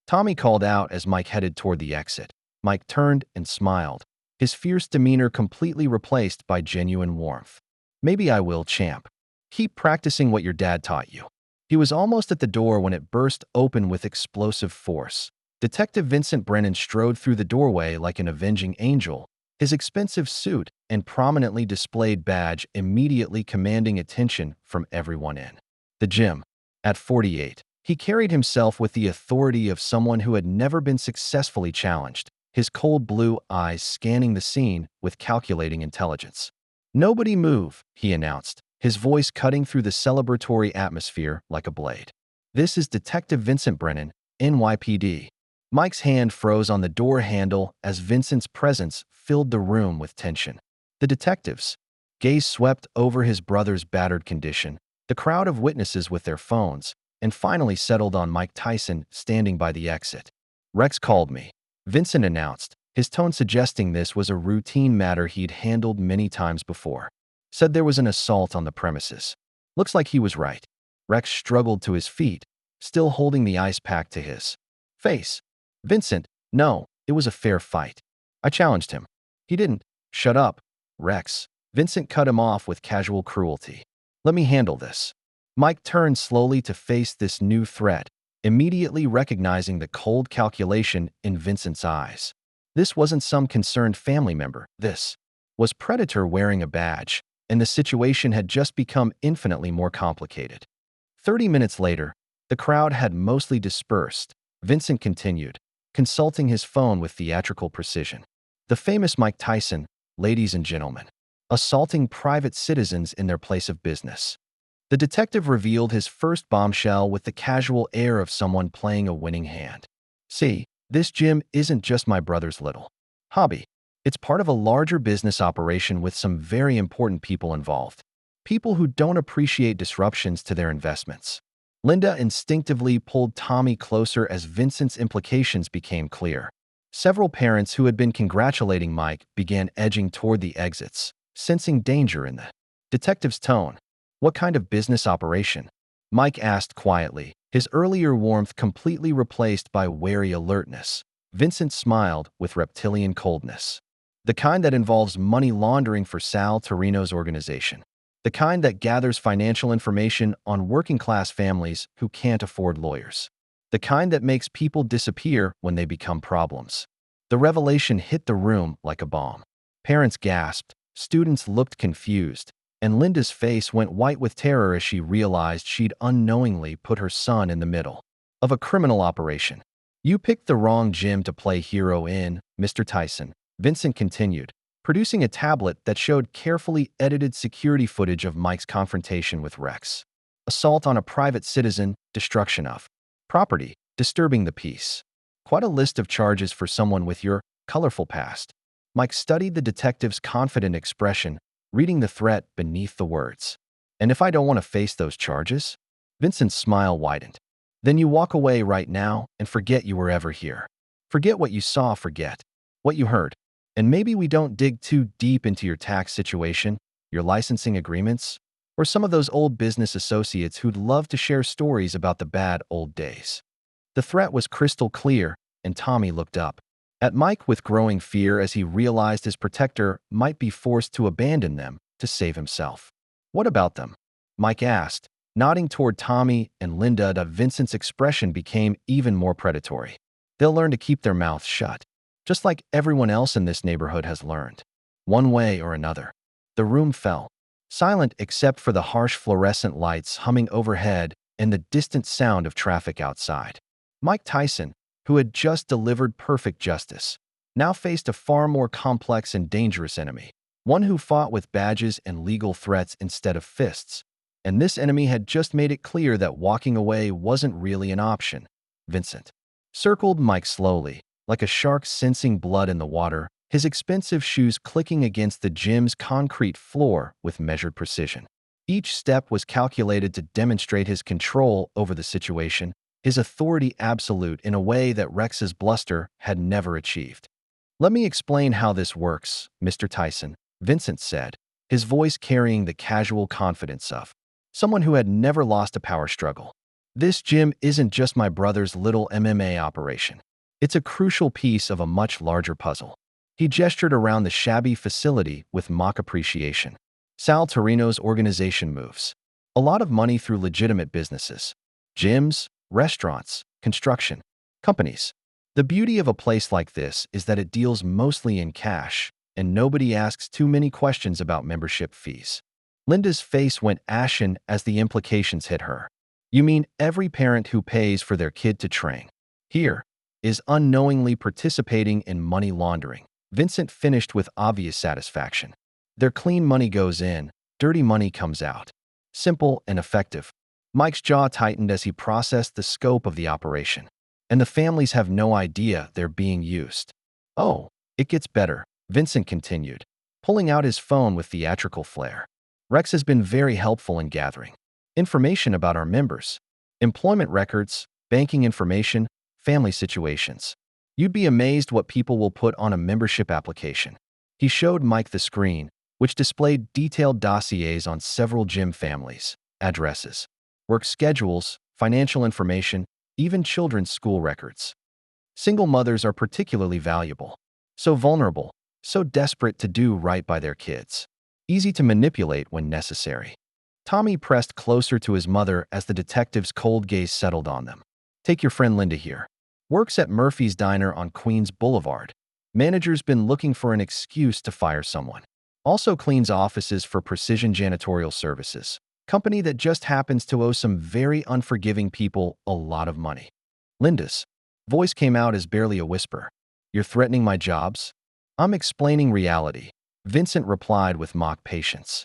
S1: Tommy called out as Mike headed toward the exit. Mike turned and smiled, his fierce demeanor completely replaced by genuine warmth. "Maybe I will, champ. Keep practicing what your dad taught you." He was almost at the door when it burst open with explosive force. Detective Vincent Brennan strode through the doorway like an avenging angel, his expensive suit and prominently displayed badge immediately commanding attention from everyone in the gym. At 48, he carried himself with the authority of someone who had never been successfully challenged, his cold blue eyes scanning the scene with calculating intelligence. "Nobody move," he announced, his voice cutting through the celebratory atmosphere like a blade. "This is Detective Vincent Brennan, NYPD." Mike's hand froze on the door handle as Vincent's presence filled the room with tension. The detective's gaze swept over his brother's battered condition, the crowd of witnesses with their phones, and finally settled on Mike Tyson standing by the exit. "Rex called me," Vincent announced, his tone suggesting this was a routine matter he'd handled many times before. "Said there was an assault on the premises." Looks like he was right. Rex struggled to his feet, still holding the ice pack to his face. Vincent, no, it was a fair fight. I challenged him. He didn't. Shut up, Rex. Vincent cut him off with casual cruelty. Let me handle this. Mike turned slowly to face this new threat, immediately recognizing the cold calculation in Vincent's eyes. This wasn't some concerned family member. This was Predator wearing a badge, and the situation had just become infinitely more complicated. 30 minutes later, the crowd had mostly dispersed. Vincent continued, consulting his phone with theatrical precision. The famous Mike Tyson, ladies and gentlemen, assaulting private citizens in their place of business. The detective revealed his first bombshell with the casual air of someone playing a winning hand. See, this gym isn't just my brother's little hobby. It's part of a larger business operation with some very important people involved. People who don't appreciate disruptions to their investments. Linda instinctively pulled Tommy closer as Vincent's implications became clear. Several parents who had been congratulating Mike began edging toward the exits, sensing danger in the detective's tone. What kind of business operation? Mike asked quietly, his earlier warmth completely replaced by wary alertness. Vincent smiled with reptilian coldness. The kind that involves money laundering for Sal Torino's organization. The kind that gathers financial information on working-class families who can't afford lawyers. The kind that makes people disappear when they become problems. The revelation hit the room like a bomb. Parents gasped, students looked confused, and Linda's face went white with terror as she realized she'd unknowingly put her son in the middle of a criminal operation. You picked the wrong gym to play hero in, Mr. Tyson, Vincent continued, producing a tablet that showed carefully edited security footage of Mike's confrontation with Rex. Assault on a private citizen, destruction of property, disturbing the peace. Quite a list of charges for someone with your colorful past. Mike studied the detective's confident expression, reading the threat beneath the words. And if I don't want to face those charges? Vincent's smile widened. Then you walk away right now and forget you were ever here. Forget what you saw, forget what you heard. And maybe we don't dig too deep into your tax situation, your licensing agreements, or some of those old business associates who'd love to share stories about the bad old days. The threat was crystal clear, and Tommy looked up at Mike with growing fear as he realized his protector might be forced to abandon them to save himself. What about them? Mike asked, nodding toward Tommy and Linda. Vincent's expression became even more predatory. They'll learn to keep their mouths shut, just like everyone else in this neighborhood has learned. One way or another. The room fell, silent except for the harsh fluorescent lights humming overhead and the distant sound of traffic outside. Mike Tyson, who had just delivered perfect justice, now faced a far more complex and dangerous enemy, one who fought with badges and legal threats instead of fists. And this enemy had just made it clear that walking away wasn't really an option. Vincent circled Mike slowly, like a shark sensing blood in the water, his expensive shoes clicking against the gym's concrete floor with measured precision. Each step was calculated to demonstrate his control over the situation, his authority absolute in a way that Rex's bluster had never achieved. Let me explain how this works, Mr. Tyson, Vincent said, his voice carrying the casual confidence of someone who had never lost a power struggle. This gym isn't just my brother's little MMA operation. It's a crucial piece of a much larger puzzle. He gestured around the shabby facility with mock appreciation. Sal Torino's organization moves a lot of money through legitimate businesses. Gyms, restaurants, construction, companies. The beauty of a place like this is that it deals mostly in cash, and nobody asks too many questions about membership fees. Linda's face went ashen as the implications hit her. You mean every parent who pays for their kid to train here is unknowingly participating in money laundering? Vincent finished with obvious satisfaction. Their clean money goes in, dirty money comes out. Simple and effective. Mike's jaw tightened as he processed the scope of the operation. And the families have no idea they're being used. Oh, it gets better, Vincent continued, pulling out his phone with theatrical flair. Rex has been very helpful in gathering information about our members, employment records, banking information, family situations. You'd be amazed what people will put on a membership application. He showed Mike the screen, which displayed detailed dossiers on several gym families. addresses, work schedules, financial information, even children's school records. Single mothers are particularly valuable, so vulnerable, so desperate to do right by their kids. Easy to manipulate when necessary. Tommy pressed closer to his mother as the detective's cold gaze settled on them. Take your friend Linda here. Works at Murphy's Diner on Queens Boulevard. Manager's been looking for an excuse to fire someone. Also cleans offices for Precision Janitorial Services, company that just happens to owe some very unforgiving people a lot of money. Linda's voice came out as barely a whisper. You're threatening my jobs? I'm explaining reality, Vincent replied with mock patience.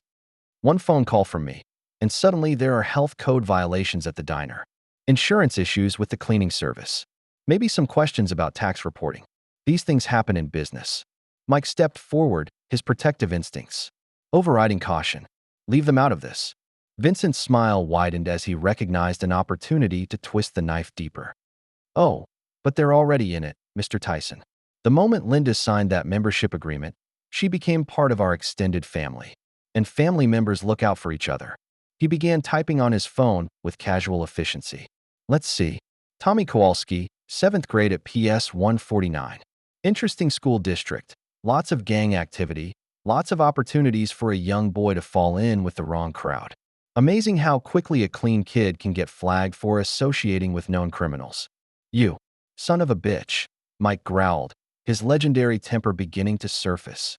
S1: One phone call from me, and suddenly there are health code violations at the diner. Insurance issues with the cleaning service. Maybe some questions about tax reporting. These things happen in business. Mike stepped forward, his protective instincts overriding caution. Leave them out of this. Vincent's smile widened as he recognized an opportunity to twist the knife deeper. Oh, but they're already in it, Mr. Tyson. The moment Linda signed that membership agreement, she became part of our extended family. And family members look out for each other. He began typing on his phone with casual efficiency. Let's see. Tommy Kowalski, 7th grade at PS 149. Interesting school district. Lots of gang activity. Lots of opportunities for a young boy to fall in with the wrong crowd. Amazing how quickly a clean kid can get flagged for associating with known criminals. You, son of a bitch, Mike growled, his legendary temper beginning to surface.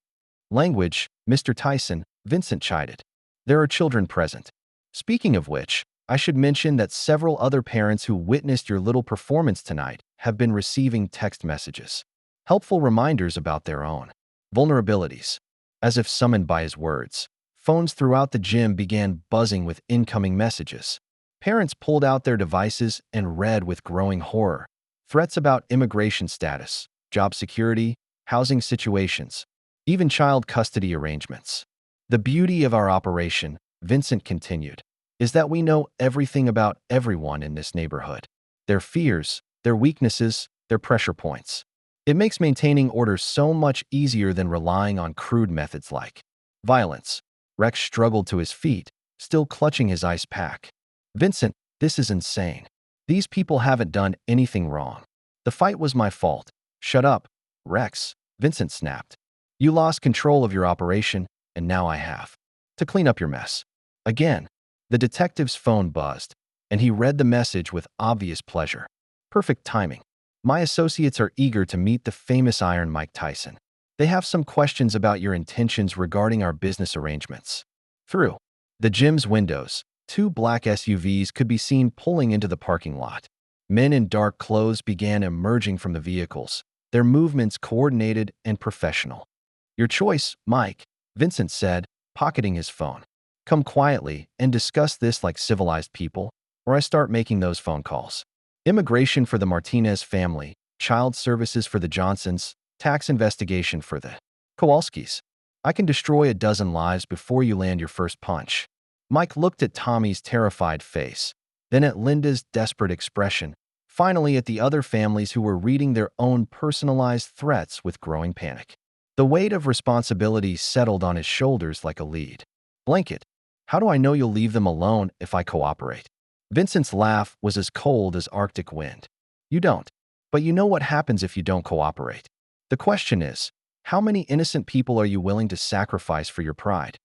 S1: Language, Mr. Tyson, Vincent chided. There are children present. Speaking of which, I should mention that several other parents who witnessed your little performance tonight have been receiving text messages. Helpful reminders about their own vulnerabilities. As if summoned by his words, phones throughout the gym began buzzing with incoming messages. Parents pulled out their devices and read with growing horror. Threats about immigration status, job security, housing situations, even child custody arrangements. The beauty of our operation, Vincent continued, is that we know everything about everyone in this neighborhood. Their fears, their weaknesses, their pressure points. It makes maintaining order so much easier than relying on crude methods like violence. Rex struggled to his feet, still clutching his ice pack. Vincent, this is insane. These people haven't done anything wrong. The fight was my fault. Shut up, Rex, Vincent snapped. You lost control of your operation, and now I have to clean up your mess. Again, the detective's phone buzzed, and he read the message with obvious pleasure. Perfect timing. My associates are eager to meet the famous Iron Mike Tyson. They have some questions about your intentions regarding our business arrangements. Through the gym's windows, 2 black SUVs could be seen pulling into the parking lot. Men in dark clothes began emerging from the vehicles, their movements coordinated and professional. Your choice, Mike, Vincent said, pocketing his phone. Come quietly and discuss this like civilized people, or I start making those phone calls. Immigration for the Martinez family, child services for the Johnsons, tax investigation for the Kowalskis. I can destroy a dozen lives before you land your first punch. Mike looked at Tommy's terrified face, then at Linda's desperate expression, finally at the other families who were reading their own personalized threats with growing panic. The weight of responsibility settled on his shoulders like a lead blanket. How do I know you'll leave them alone if I cooperate? Vincent's laugh was as cold as Arctic wind. You don't. But you know what happens if you don't cooperate. The question is, how many innocent people are you willing to sacrifice for your pride?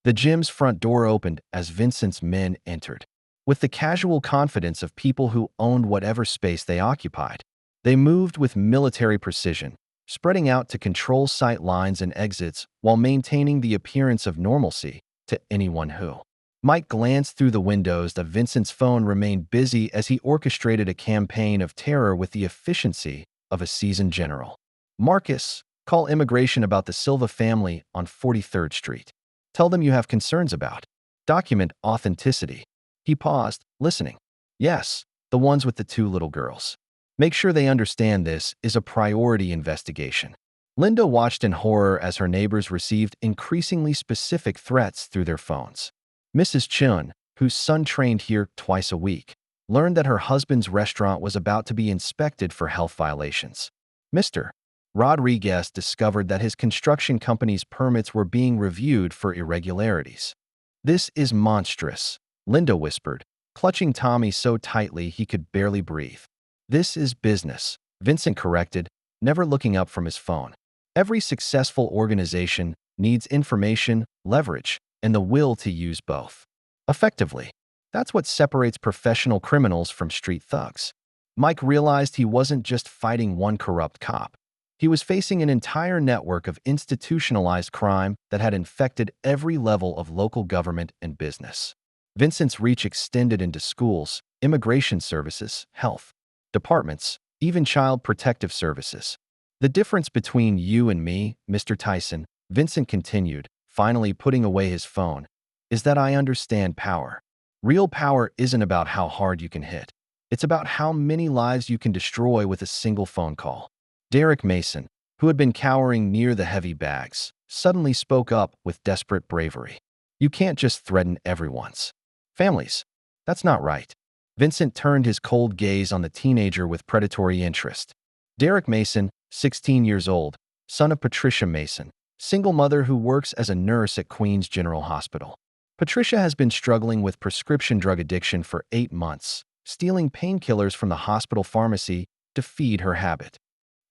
S1: The gym's front door opened as Vincent's men entered. With the casual confidence of people who owned whatever space they occupied, they moved with military precision, spreading out to control sight lines and exits while maintaining the appearance of normalcy to anyone who. Mike glanced through the windows of Vincent's phone remained busy as he orchestrated a campaign of terror with the efficiency of a seasoned general. Marcus, call immigration about the Silva family on 43rd Street. Tell them you have concerns about. Document authenticity. He paused, listening. Yes, the ones with the 2 little girls. Make sure they understand this is a priority investigation. Linda watched in horror as her neighbors received increasingly specific threats through their phones. Mrs. Chun, whose son trained here twice a week, learned that her husband's restaurant was about to be inspected for health violations. Mr. Rodriguez discovered that his construction company's permits were being reviewed for irregularities. This is monstrous, Linda whispered, clutching Tommy so tightly he could barely breathe. This is business, Vincent corrected, never looking up from his phone. Every successful organization needs information, leverage, and the will to use both. Effectively, that's what separates professional criminals from street thugs. Mike realized he wasn't just fighting one corrupt cop. He was facing an entire network of institutionalized crime that had infected every level of local government and business. Vincent's reach extended into schools, immigration services, health departments, even child protective services. The difference between you and me, Mr. Tyson, Vincent continued, finally putting away his phone, is that I understand power. Real power isn't about how hard you can hit. It's about how many lives you can destroy with a single phone call. Derek Mason, who had been cowering near the heavy bags, suddenly spoke up with desperate bravery. You can't just threaten everyone's families. That's not right. Vincent turned his cold gaze on the teenager with predatory interest. Derek Mason, 16 years old, son of Patricia Mason, single mother who works as a nurse at Queens General Hospital. Patricia has been struggling with prescription drug addiction for 8 months, stealing painkillers from the hospital pharmacy to feed her habit.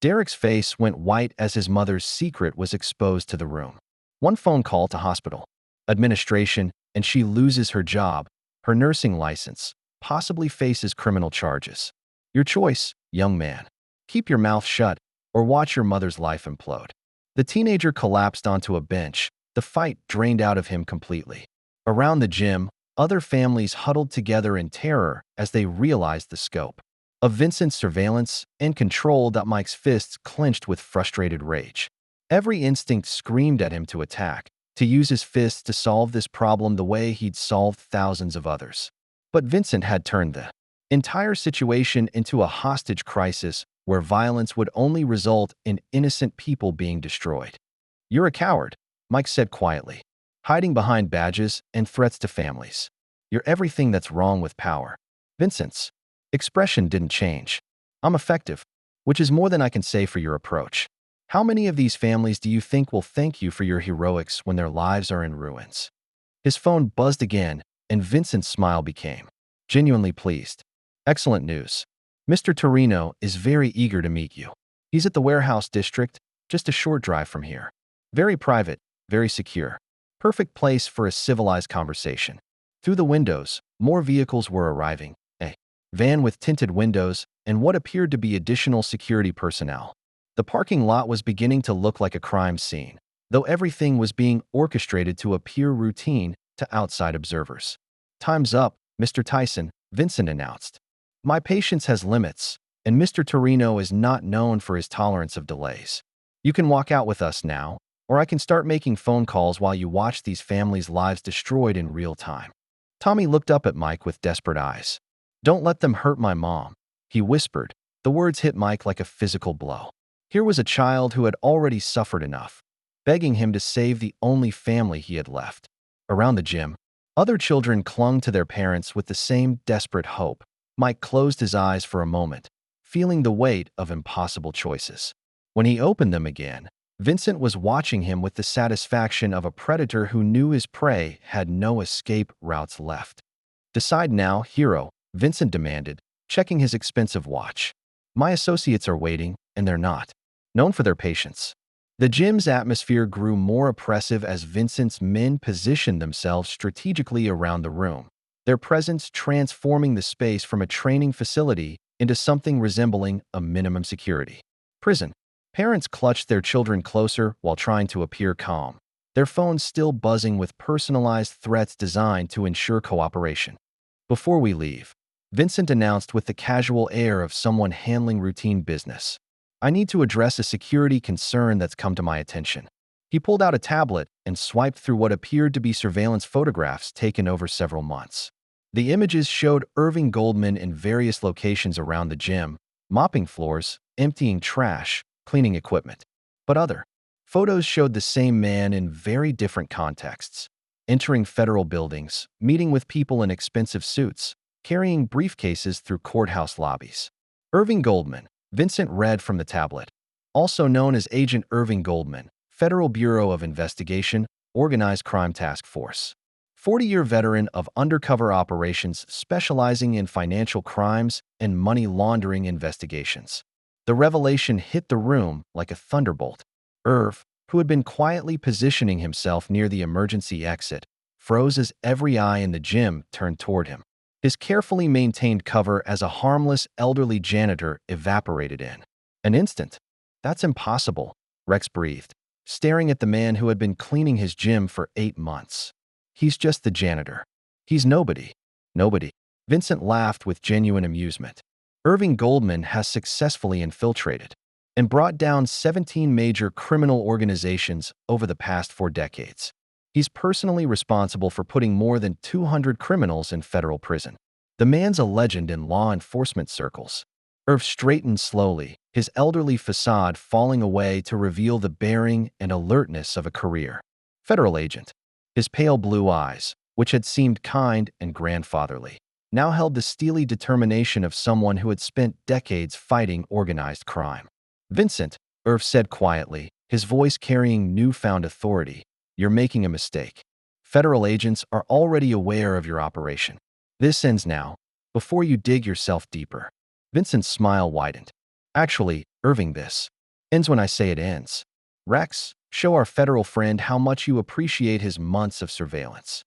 S1: Derek's face went white as his mother's secret was exposed to the room. One phone call to hospital, administration, and she loses her job, her nursing license, possibly faces criminal charges. Your choice, young man. Keep your mouth shut or watch your mother's life implode. The teenager collapsed onto a bench, the fight drained out of him completely. Around the gym, other families huddled together in terror as they realized the scope of Vincent's surveillance and control that Mike's fists clenched with frustrated rage. Every instinct screamed at him to attack, to use his fists to solve this problem the way he'd solved thousands of others. But Vincent had turned the entire situation into a hostage crisis where violence would only result in innocent people being destroyed. You're a coward, Mike said quietly, hiding behind badges and threats to families. You're everything that's wrong with power. Vincent's expression didn't change. I'm effective, which is more than I can say for your approach. How many of these families do you think will thank you for your heroics when their lives are in ruins? His phone buzzed again, and Vincent's smile became genuinely pleased. Excellent news. Mr. Torino is very eager to meet you. He's at the warehouse district, just a short drive from here. Very private, very secure. Perfect place for a civilized conversation. Through the windows, more vehicles were arriving, a van with tinted windows and what appeared to be additional security personnel. The parking lot was beginning to look like a crime scene, though everything was being orchestrated to appear routine to outside observers. Time's up, Mr. Tyson, Vincent announced. My patience has limits, and Mr. Torino is not known for his tolerance of delays. You can walk out with us now, or I can start making phone calls while you watch these families' lives destroyed in real time. Tommy looked up at Mike with desperate eyes. Don't let them hurt my mom, he whispered. The words hit Mike like a physical blow. Here was a child who had already suffered enough, begging him to save the only family he had left. Around the gym, other children clung to their parents with the same desperate hope. Mike closed his eyes for a moment, feeling the weight of impossible choices. When he opened them again, Vincent was watching him with the satisfaction of a predator who knew his prey had no escape routes left. Decide now, hero, Vincent demanded, checking his expensive watch. My associates are waiting, and they're not known for their patience. The gym's atmosphere grew more oppressive as Vincent's men positioned themselves strategically around the room, their presence transforming the space from a training facility into something resembling a minimum security prison. Parents clutched their children closer while trying to appear calm, their phones still buzzing with personalized threats designed to ensure cooperation. Before we leave, Vincent announced with the casual air of someone handling routine business, I need to address a security concern that's come to my attention. He pulled out a tablet and swiped through what appeared to be surveillance photographs taken over several months. The images showed Irving Goldman in various locations around the gym, mopping floors, emptying trash, cleaning equipment. But other photos showed the same man in very different contexts, entering federal buildings, meeting with people in expensive suits, carrying briefcases through courthouse lobbies. Irving Goldman, Vincent read from the tablet, also known as Agent Irving Goldman, Federal Bureau of Investigation, Organized Crime Task Force. 40-year veteran of undercover operations specializing in financial crimes and money laundering investigations. The revelation hit the room like a thunderbolt. Irv, who had been quietly positioning himself near the emergency exit, froze as every eye in the gym turned toward him. His carefully maintained cover as a harmless elderly janitor evaporated in an instant. "That's impossible," Rex breathed, staring at the man who had been cleaning his gym for 8 months. "He's just the janitor. He's nobody." "Nobody." Vincent laughed with genuine amusement. "Irving Goldman has successfully infiltrated and brought down 17 major criminal organizations over the past 4 decades. He's personally responsible for putting more than 200 criminals in federal prison. The man's a legend in law enforcement circles." Irv straightened slowly, his elderly facade falling away to reveal the bearing and alertness of a career federal agent. His pale blue eyes, which had seemed kind and grandfatherly, now held the steely determination of someone who had spent decades fighting organized crime. "Vincent," Irv said quietly, his voice carrying newfound authority, "you're making a mistake. Federal agents are already aware of your operation. This ends now, before you dig yourself deeper." Vincent's smile widened. "Actually, Irving, this ends when I say it ends. Rex, show our federal friend how much you appreciate his months of surveillance."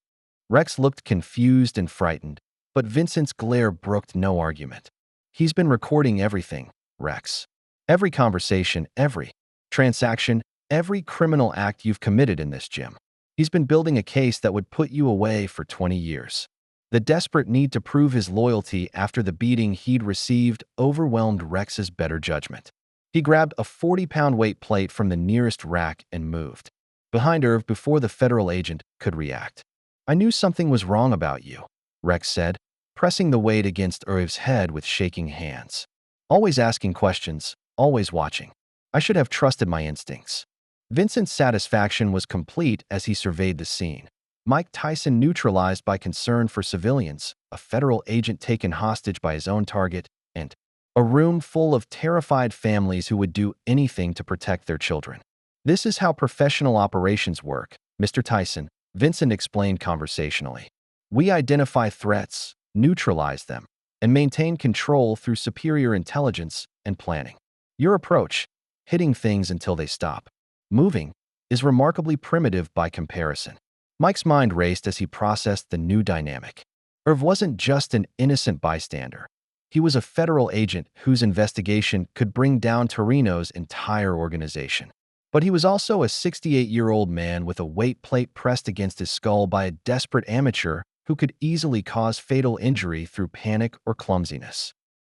S1: Rex looked confused and frightened, but Vincent's glare brooked no argument. "He's been recording everything, Rex. Every conversation, every transaction, every criminal act you've committed in this gym. He's been building a case that would put you away for 20 years. The desperate need to prove his loyalty after the beating he'd received overwhelmed Rex's better judgment. He grabbed a 40-pound weight plate from the nearest rack and moved behind Irv before the federal agent could react. "I knew something was wrong about you," Rex said, pressing the weight against Irv's head with shaking hands. "Always asking questions, always watching. I should have trusted my instincts." Vincent's satisfaction was complete as he surveyed the scene. Mike Tyson neutralized by concern for civilians, a federal agent taken hostage by his own target, and a room full of terrified families who would do anything to protect their children. "This is how professional operations work, Mr. Tyson," Vincent explained conversationally. "We identify threats, neutralize them, and maintain control through superior intelligence and planning. Your approach, hitting things until they stop moving, is remarkably primitive by comparison." Mike's mind raced as he processed the new dynamic. Irv wasn't just an innocent bystander. He was a federal agent whose investigation could bring down Torino's entire organization. But he was also a 68-year-old man with a weight plate pressed against his skull by a desperate amateur who could easily cause fatal injury through panic or clumsiness.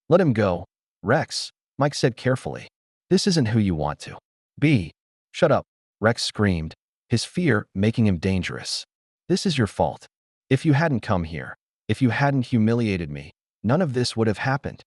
S1: "Let him go, Rex," Mike said carefully. "This isn't who you want to be." "Shut up," Rex screamed, his fear making him dangerous. "This is your fault. If you hadn't come here, if you hadn't humiliated me, none of this would have happened."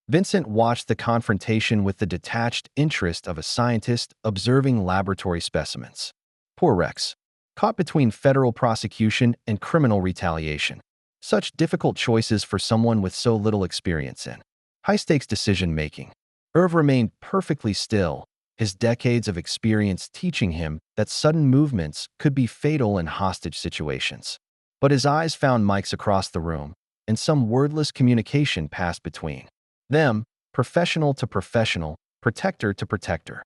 S1: Vincent watched the confrontation with the detached interest of a scientist observing laboratory specimens. Poor Rex, caught between federal prosecution and criminal retaliation. Such difficult choices for someone with so little experience in high-stakes decision-making. Irv remained perfectly still, his decades of experience teaching him that sudden movements could be fatal in hostage situations. But his eyes found Mike's across the room, and some wordless communication passed between them, professional to professional, protector to protector.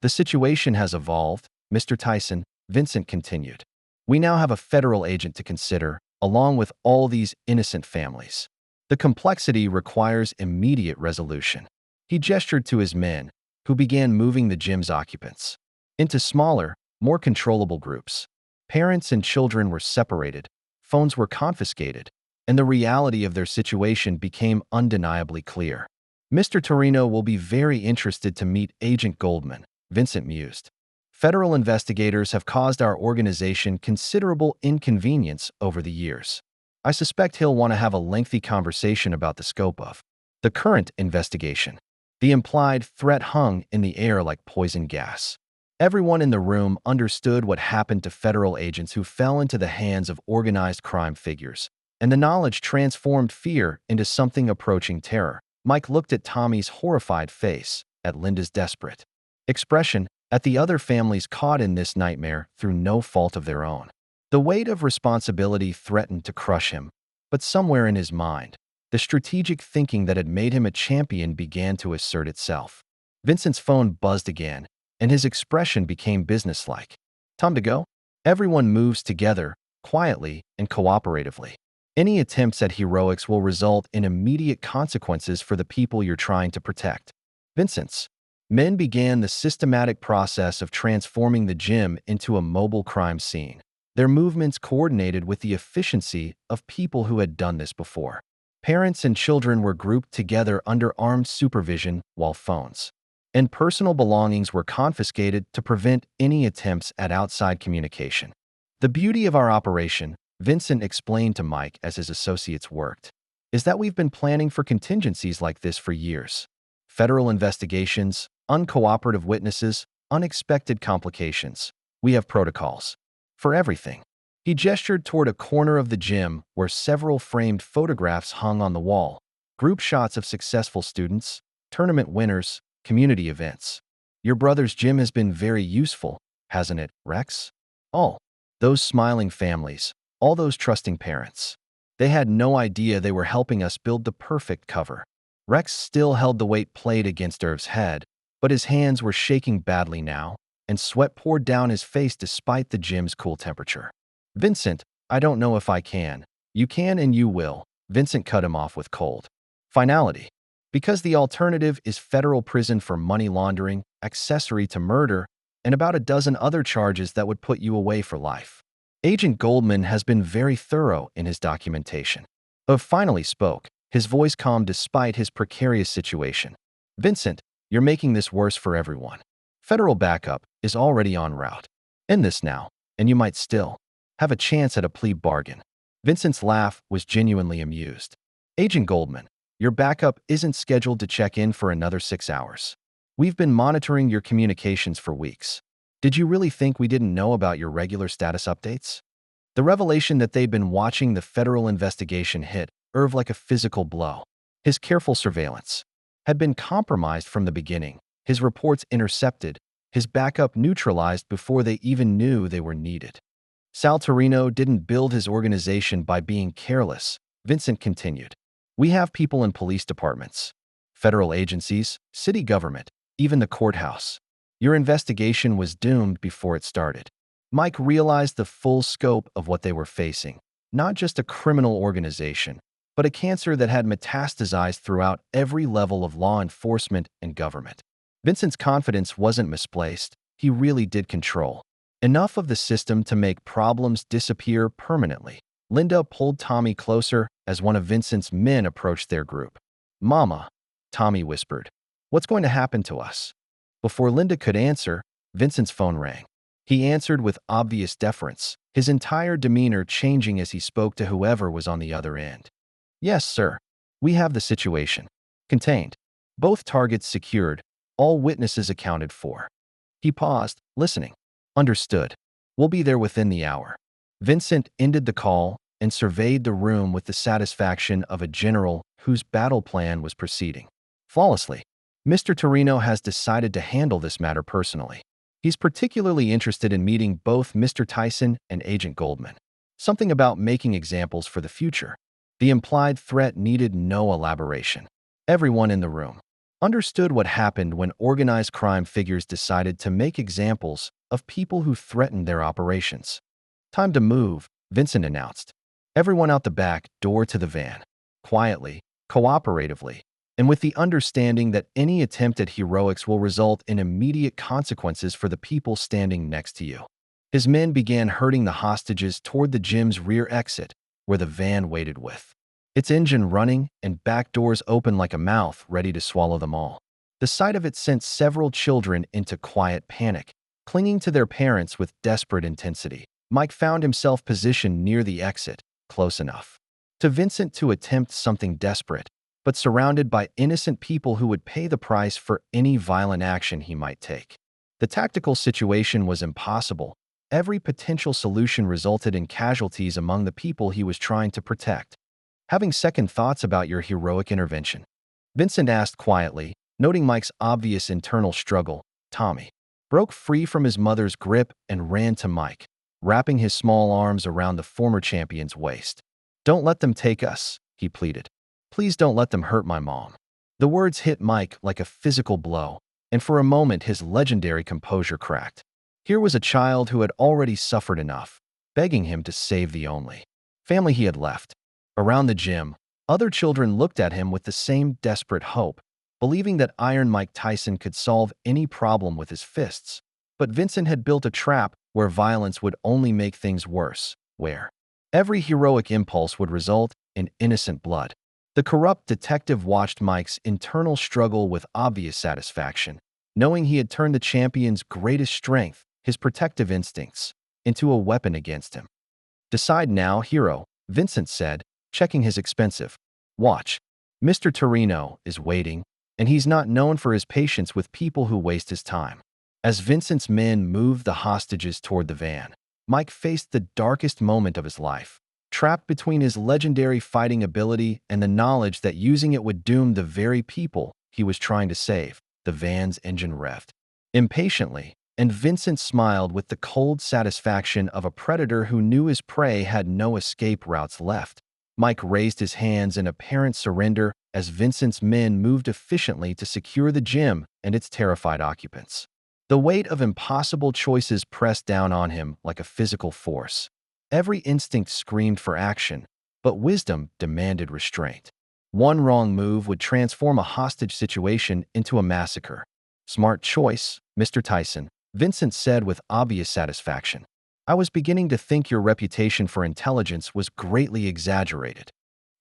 S1: "The situation has evolved, Mr. Tyson," Vincent continued. "We now have a federal agent to consider, along with all these innocent families. The complexity requires immediate resolution." He gestured to his men, who began moving the gym's occupants into smaller, more controllable groups. Parents and children were separated, phones were confiscated, and the reality of their situation became undeniably clear. "Mr. Torino will be very interested to meet Agent Goldman," Vincent mused. "Federal investigators have caused our organization considerable inconvenience over the years. I suspect he'll want to have a lengthy conversation about the scope of the current investigation." The implied threat hung in the air like poison gas. Everyone in the room understood what happened to federal agents who fell into the hands of organized crime figures, and the knowledge transformed fear into something approaching terror. Mike looked at Tommy's horrified face, at Linda's desperate expression, at the other families caught in this nightmare through no fault of their own. The weight of responsibility threatened to crush him, but somewhere in his mind, the strategic thinking that had made him a champion began to assert itself. Vincent's phone buzzed again, and his expression became businesslike. Time to go? Everyone moves together, quietly and cooperatively. Any attempts at heroics will result in immediate consequences for the people you're trying to protect. Vincent's men began the systematic process of transforming the gym into a mobile crime scene. Their movements coordinated with the efficiency of people who had done this before. Parents and children were grouped together under armed supervision while phones and personal belongings were confiscated to prevent any attempts at outside communication. The beauty of our operation, Vincent explained to Mike as his associates worked, is that we've been planning for contingencies like this for years. Federal investigations, uncooperative witnesses, unexpected complications. We have protocols for everything. He gestured toward a corner of the gym where several framed photographs hung on the wall, group shots of successful students, tournament winners, community events. Your brother's gym has been very useful, hasn't it, Rex? All those smiling families, all those trusting parents. They had no idea they were helping us build the perfect cover. Rex still held the weight plate against Irv's head, but his hands were shaking badly now, and sweat poured down his face despite the gym's cool temperature. Vincent, I don't know if I can. You can and you will. Vincent cut him off with cold finality. Because the alternative is federal prison for money laundering, accessory to murder, and about a dozen other charges that would put you away for life. Agent Goldman has been very thorough in his documentation. Irv finally spoke, his voice calm despite his precarious situation. Vincent, you're making this worse for everyone. Federal backup is already en route. End this now, and you might still have a chance at a plea bargain. Vincent's laugh was genuinely amused. Agent Goldman, your backup isn't scheduled to check in for another 6 hours. We've been monitoring your communications for weeks. Did you really think we didn't know about your regular status updates? The revelation that they'd been watching the federal investigation hit Irv like a physical blow. His careful surveillance had been compromised from the beginning, his reports intercepted, his backup neutralized before they even knew they were needed. Sal Torino didn't build his organization by being careless, Vincent continued. We have people in police departments, federal agencies, city government, even the courthouse. Your investigation was doomed before it started. Mike realized the full scope of what they were facing, not just a criminal organization, but a cancer that had metastasized throughout every level of law enforcement and government. Vincent's confidence wasn't misplaced. He really did control enough of the system to make problems disappear permanently. Linda pulled Tommy closer as one of Vincent's men approached their group. Mama, Tommy whispered, what's going to happen to us? Before Linda could answer, Vincent's phone rang. He answered with obvious deference, his entire demeanor changing as he spoke to whoever was on the other end. Yes, sir. We have the situation contained. Both targets secured, all witnesses accounted for. He paused, listening. Understood. We'll be there within the hour. Vincent ended the call and surveyed the room with the satisfaction of a general whose battle plan was proceeding flawlessly. Mr. Torino has decided to handle this matter personally. He's particularly interested in meeting both Mr. Tyson and Agent Goldman. Something about making examples for the future. The implied threat needed no elaboration. Everyone in the room understood what happened when organized crime figures decided to make examples of people who threatened their operations. Time to move, Vincent announced. Everyone out the back door to the van. Quietly, cooperatively, and with the understanding that any attempt at heroics will result in immediate consequences for the people standing next to you. His men began herding the hostages toward the gym's rear exit, where the van waited with its engine running and back doors open like a mouth ready to swallow them all. The sight of it sent several children into quiet panic, clinging to their parents with desperate intensity. Mike found himself positioned near the exit, close enough to Vincent to attempt something desperate, but surrounded by innocent people who would pay the price for any violent action he might take. The tactical situation was impossible. Every potential solution resulted in casualties among the people he was trying to protect. Having second thoughts about your heroic intervention? Vincent asked quietly, noting Mike's obvious internal struggle. Tommy broke free from his mother's grip and ran to Mike. wrapping his small arms around the former champion's waist. "Don't let them take us," he pleaded. "Please don't let them hurt my mom." The words hit Mike like a physical blow, and for a moment his legendary composure cracked. Here was a child who had already suffered enough, begging him to save the only family he had left. Around the gym, other children looked at him with the same desperate hope, believing that Iron Mike Tyson could solve any problem with his fists. But Vincent had built a trap where violence would only make things worse, where every heroic impulse would result in innocent blood. The corrupt detective watched Mike's internal struggle with obvious satisfaction, knowing he had turned the champion's greatest strength, his protective instincts, into a weapon against him. "Decide now, hero," Vincent said, checking his expensive watch. "Mr. Torino is waiting, and he's not known for his patience with people who waste his time." As Vincent's men moved the hostages toward the van, Mike faced the darkest moment of his life. Trapped between his legendary fighting ability and the knowledge that using it would doom the very people he was trying to save, the van's engine revved impatiently, and Vincent smiled with the cold satisfaction of a predator who knew his prey had no escape routes left. Mike raised his hands in apparent surrender as Vincent's men moved efficiently to secure the gym and its terrified occupants. The weight of impossible choices pressed down on him like a physical force. Every instinct screamed for action, but wisdom demanded restraint. One wrong move would transform a hostage situation into a massacre. "Smart choice, Mr. Tyson," Vincent said with obvious satisfaction. "I was beginning to think your reputation for intelligence was greatly exaggerated."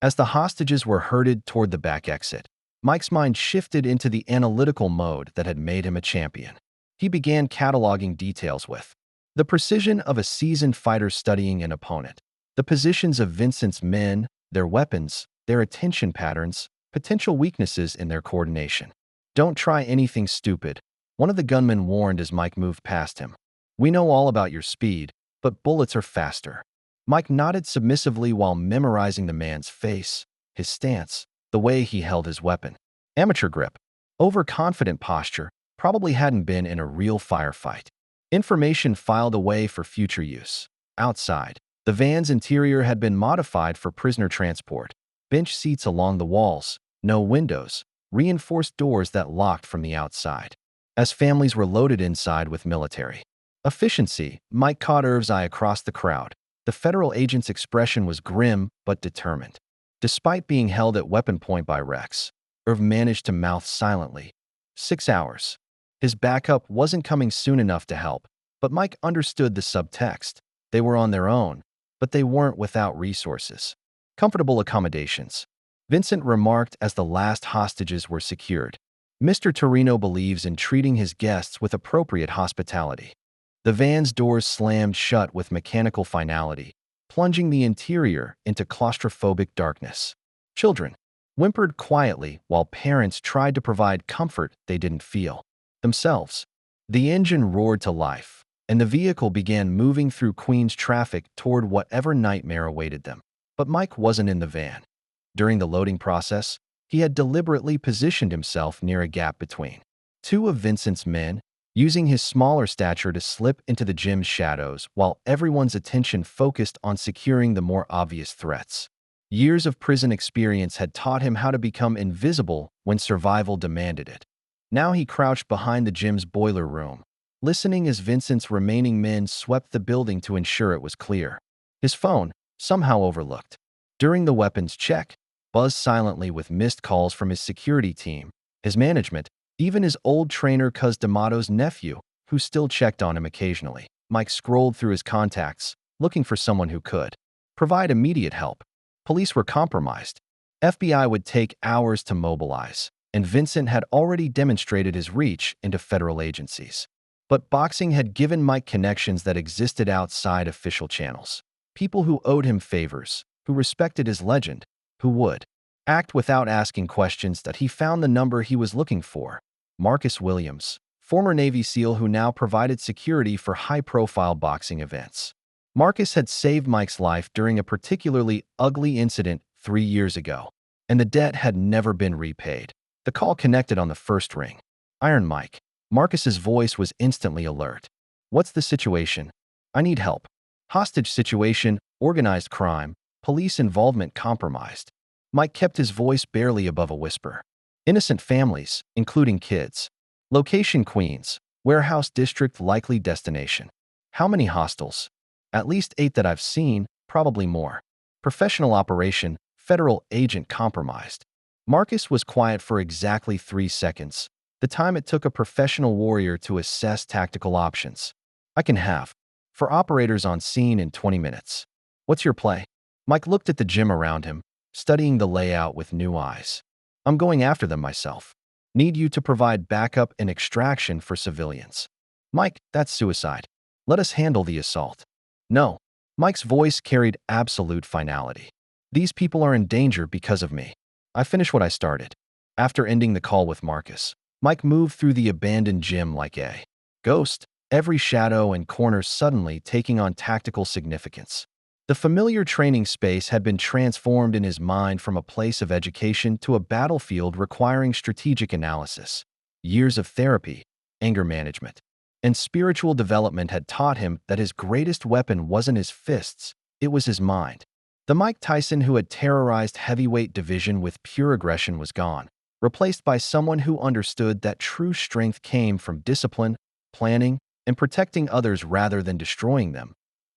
S1: As the hostages were herded toward the back exit, Mike's mind shifted into the analytical mode that had made him a champion. He began cataloging details with the precision of a seasoned fighter studying an opponent, the positions of Vincent's men, their weapons, their attention patterns, potential weaknesses in their coordination. "Don't try anything stupid," one of the gunmen warned as Mike moved past him. "We know all about your speed, but bullets are faster." Mike nodded submissively while memorizing the man's face, his stance, the way he held his weapon. Amateur grip, overconfident posture, probably hadn't been in a real firefight. Information filed away for future use. Outside, the van's interior had been modified for prisoner transport. Bench seats along the walls, no windows, reinforced doors that locked from the outside. As families were loaded inside with military efficiency, Mike caught Irv's eye across the crowd. The federal agent's expression was grim but determined. Despite being held at weapon point by Rex, Irv managed to mouth silently. 6 hours. His backup wasn't coming soon enough to help, but Mike understood the subtext. They were on their own, but they weren't without resources. "Comfortable accommodations," Vincent remarked as the last hostages were secured. "Mr. Torino believes in treating his guests with appropriate hospitality." The van's doors slammed shut with mechanical finality, plunging the interior into claustrophobic darkness. Children whimpered quietly while parents tried to provide comfort they didn't feel themselves. The engine roared to life, and the vehicle began moving through Queens traffic toward whatever nightmare awaited them. But Mike wasn't in the van. During the loading process, he had deliberately positioned himself near a gap between two of Vincent's men, using his smaller stature to slip into the gym's shadows while everyone's attention focused on securing the more obvious threats. Years of prison experience had taught him how to become invisible when survival demanded it. Now he crouched behind the gym's boiler room, listening as Vincent's remaining men swept the building to ensure it was clear. His phone, somehow overlooked. During the weapons check, buzzed silently with missed calls from his security team, his management, even his old trainer Cuz D'Amato's nephew, who still checked on him occasionally. Mike scrolled through his contacts, looking for someone who could provide immediate help. Police were compromised. FBI would take hours to mobilize, and Vincent had already demonstrated his reach into federal agencies. But boxing had given Mike connections that existed outside official channels. People who owed him favors, who respected his legend, who would act without asking questions. That he found the number he was looking for. Marcus Williams, former Navy SEAL who now provided security for high-profile boxing events. Marcus had saved Mike's life during a particularly ugly incident 3 years ago, and the debt had never been repaid. The call connected on the first ring. "Iron Mike." Marcus's voice was instantly alert. "What's the situation?" "I need help." Hostage situation, organized crime, police involvement compromised. Mike kept his voice barely above a whisper. Innocent families, including kids. Location Queens, warehouse district likely destination. How many hostels? At least 8 that I've seen, probably more. Professional operation, federal agent compromised. Marcus was quiet for exactly 3 seconds, the time it took a professional warrior to assess tactical options. I can have. For operators on scene in 20 minutes. What's your play? Mike looked at the gym around him, studying the layout with new eyes. I'm going after them myself. Need you to provide backup and extraction for civilians. Mike, that's suicide. Let us handle the assault. No. Mike's voice carried absolute finality. These people are in danger because of me. I finish what I started. After ending the call with Marcus, Mike moved through the abandoned gym like a ghost, every shadow and corner suddenly taking on tactical significance. The familiar training space had been transformed in his mind from a place of education to a battlefield requiring strategic analysis. Years of therapy, anger management, and spiritual development had taught him that his greatest weapon wasn't his fists, it was his mind. The Mike Tyson who had terrorized heavyweight division with pure aggression was gone, replaced by someone who understood that true strength came from discipline, planning, and protecting others rather than destroying them.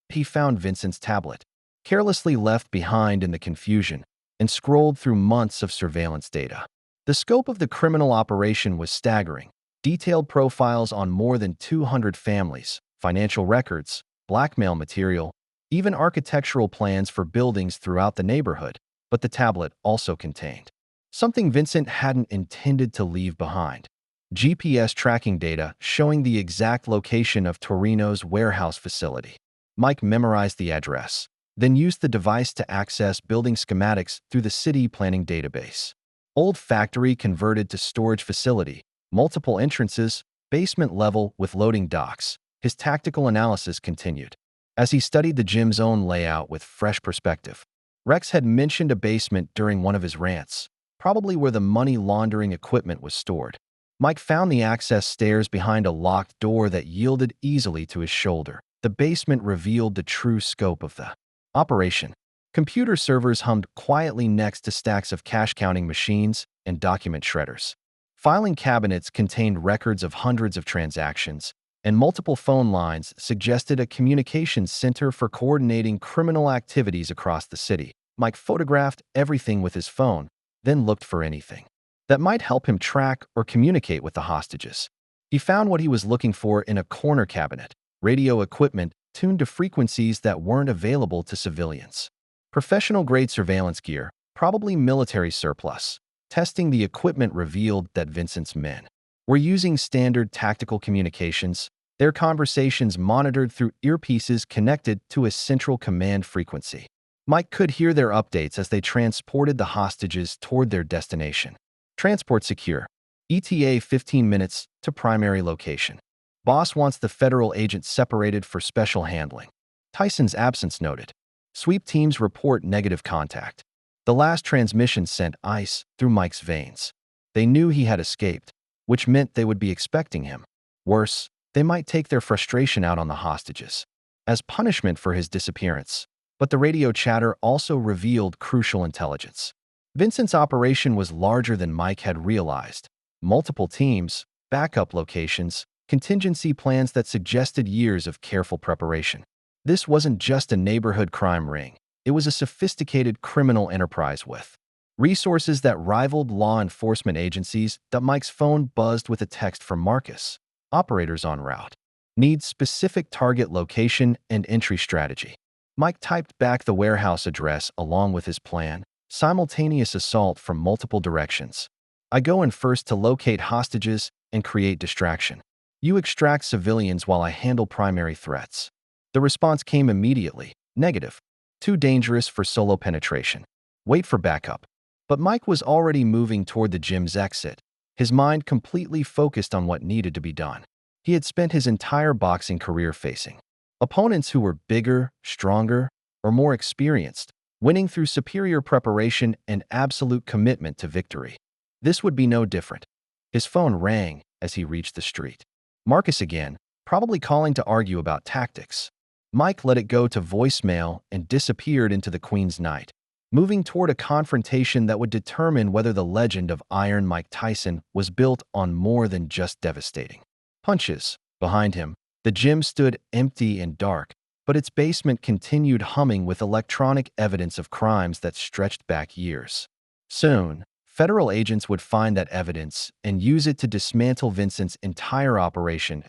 S1: He found Vincent's tablet, carelessly left behind in the confusion, and scrolled through months of surveillance data. The scope of the criminal operation was staggering. Detailed profiles on more than 200 families, financial records, blackmail material, even architectural plans for buildings throughout the neighborhood, but the tablet also contained something Vincent hadn't intended to leave behind. GPS tracking data showing the exact location of Torino's warehouse facility. Mike memorized the address, then used the device to access building schematics through the city planning database. Old factory converted to storage facility, multiple entrances, basement level with loading docks. His tactical analysis continued. As he studied the gym's own layout with fresh perspective, Rex had mentioned a basement during one of his rants, probably where the money laundering equipment was stored. Mike found the access stairs behind a locked door that yielded easily to his shoulder. The basement revealed the true scope of the operation. Computer servers hummed quietly next to stacks of cash-counting machines and document shredders. Filing cabinets contained records of hundreds of transactions, and multiple phone lines suggested a communications center for coordinating criminal activities across the city. Mike photographed everything with his phone, then looked for anything that might help him track or communicate with the hostages. He found what he was looking for in a corner cabinet: radio equipment tuned to frequencies that weren't available to civilians. Professional-grade surveillance gear, probably military surplus. Testing the equipment revealed that Vincent's men were using standard tactical communications, their conversations monitored through earpieces connected to a central command frequency. Mike could hear their updates as they transported the hostages toward their destination. Transport secure. ETA 15 minutes to primary location. Boss wants the federal agent separated for special handling. Tyson's absence noted. Sweep teams report negative contact. The last transmission sent ice through Mike's veins. They knew he had escaped, which meant they would be expecting him. Worse, they might take their frustration out on the hostages as punishment for his disappearance. But the radio chatter also revealed crucial intelligence. Vincent's operation was larger than Mike had realized. Multiple teams, backup locations, contingency plans that suggested years of careful preparation. This wasn't just a neighborhood crime ring. It was a sophisticated criminal enterprise with resources that rivaled law enforcement agencies. Mike's phone buzzed with a text from Marcus. Operators en route. Needs specific target location and entry strategy. Mike typed back the warehouse address along with his plan. Simultaneous assault from multiple directions. I go in first to locate hostages and create distraction. You extract civilians while I handle primary threats. The response came immediately. Negative. Too dangerous for solo penetration. Wait for backup. But Mike was already moving toward the gym's exit, his mind completely focused on what needed to be done. He had spent his entire boxing career facing opponents who were bigger, stronger, or more experienced, winning through superior preparation and absolute commitment to victory. This would be no different. His phone rang as he reached the street. Marcus again, probably calling to argue about tactics. Mike let it go to voicemail and disappeared into the Queen's night, moving toward a confrontation that would determine whether the legend of Iron Mike Tyson was built on more than just devastating punches. Behind him, the gym stood empty and dark, but its basement continued humming with electronic evidence of crimes that stretched back years. Soon, federal agents would find that evidence and use it to dismantle Vincent's entire operation,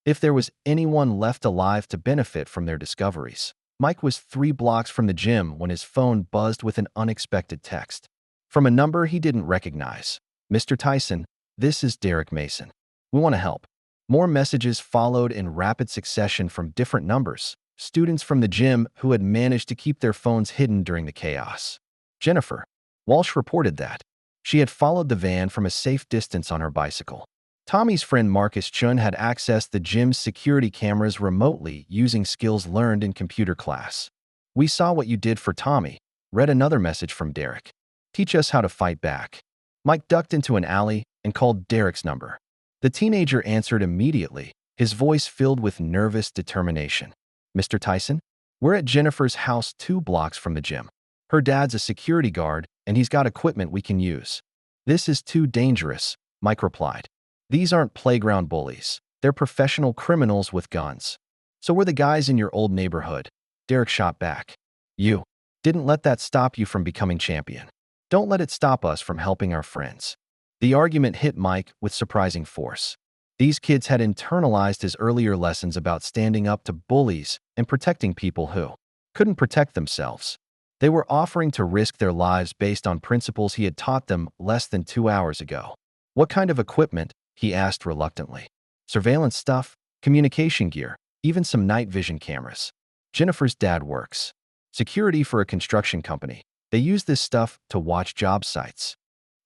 S1: if there was anyone left alive to benefit from their discoveries. Mike was 3 blocks from the gym when his phone buzzed with an unexpected text. From a number he didn't recognize. "Mr. Tyson, this is Derek Mason. We want to help." More messages followed in rapid succession from different numbers, students from the gym who had managed to keep their phones hidden during the chaos. Jennifer Walsh reported that she had followed the van from a safe distance on her bicycle. Tommy's friend Marcus Chun had accessed the gym's security cameras remotely using skills learned in computer class. "We saw what you did for Tommy," read another message from Derek. "Teach us how to fight back." Mike ducked into an alley and called Derek's number. The teenager answered immediately, his voice filled with nervous determination. "Mr. Tyson, we're at Jennifer's house 2 blocks from the gym. Her dad's a security guard, and he's got equipment we can use." "This is too dangerous," Mike replied. "These aren't playground bullies. They're professional criminals with guns." "So we're the guys in your old neighborhood," Derek shot back. "You didn't let that stop you from becoming champion. Don't let it stop us from helping our friends." The argument hit Mike with surprising force. These kids had internalized his earlier lessons about standing up to bullies and protecting people who couldn't protect themselves. They were offering to risk their lives based on principles he had taught them less than 2 hours ago. "What kind of equipment?" he asked reluctantly. "Surveillance stuff, communication gear, even some night vision cameras. Jennifer's dad works security for a construction company. They use this stuff to watch job sites."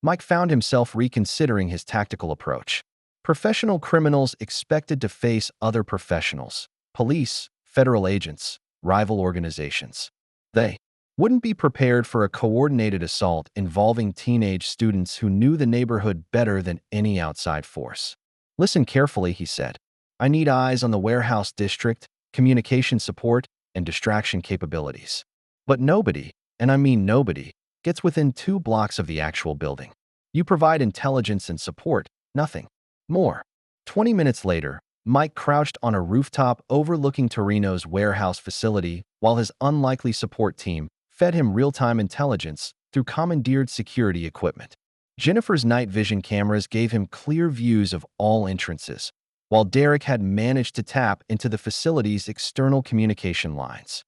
S1: Mike found himself reconsidering his tactical approach. Professional criminals expected to face other professionals, police, federal agents, rival organizations. They wouldn't be prepared for a coordinated assault involving teenage students who knew the neighborhood better than any outside force. "Listen carefully," he said. "I need eyes on the warehouse district, communication support, and distraction capabilities. But nobody, and I mean nobody, gets within 2 blocks of the actual building. You provide intelligence and support, nothing more." 20 minutes later, Mike crouched on a rooftop overlooking Torino's warehouse facility while his unlikely support team fed him real-time intelligence through commandeered security equipment. Jennifer's night vision cameras gave him clear views of all entrances, while Derek had managed to tap into the facility's external communication lines.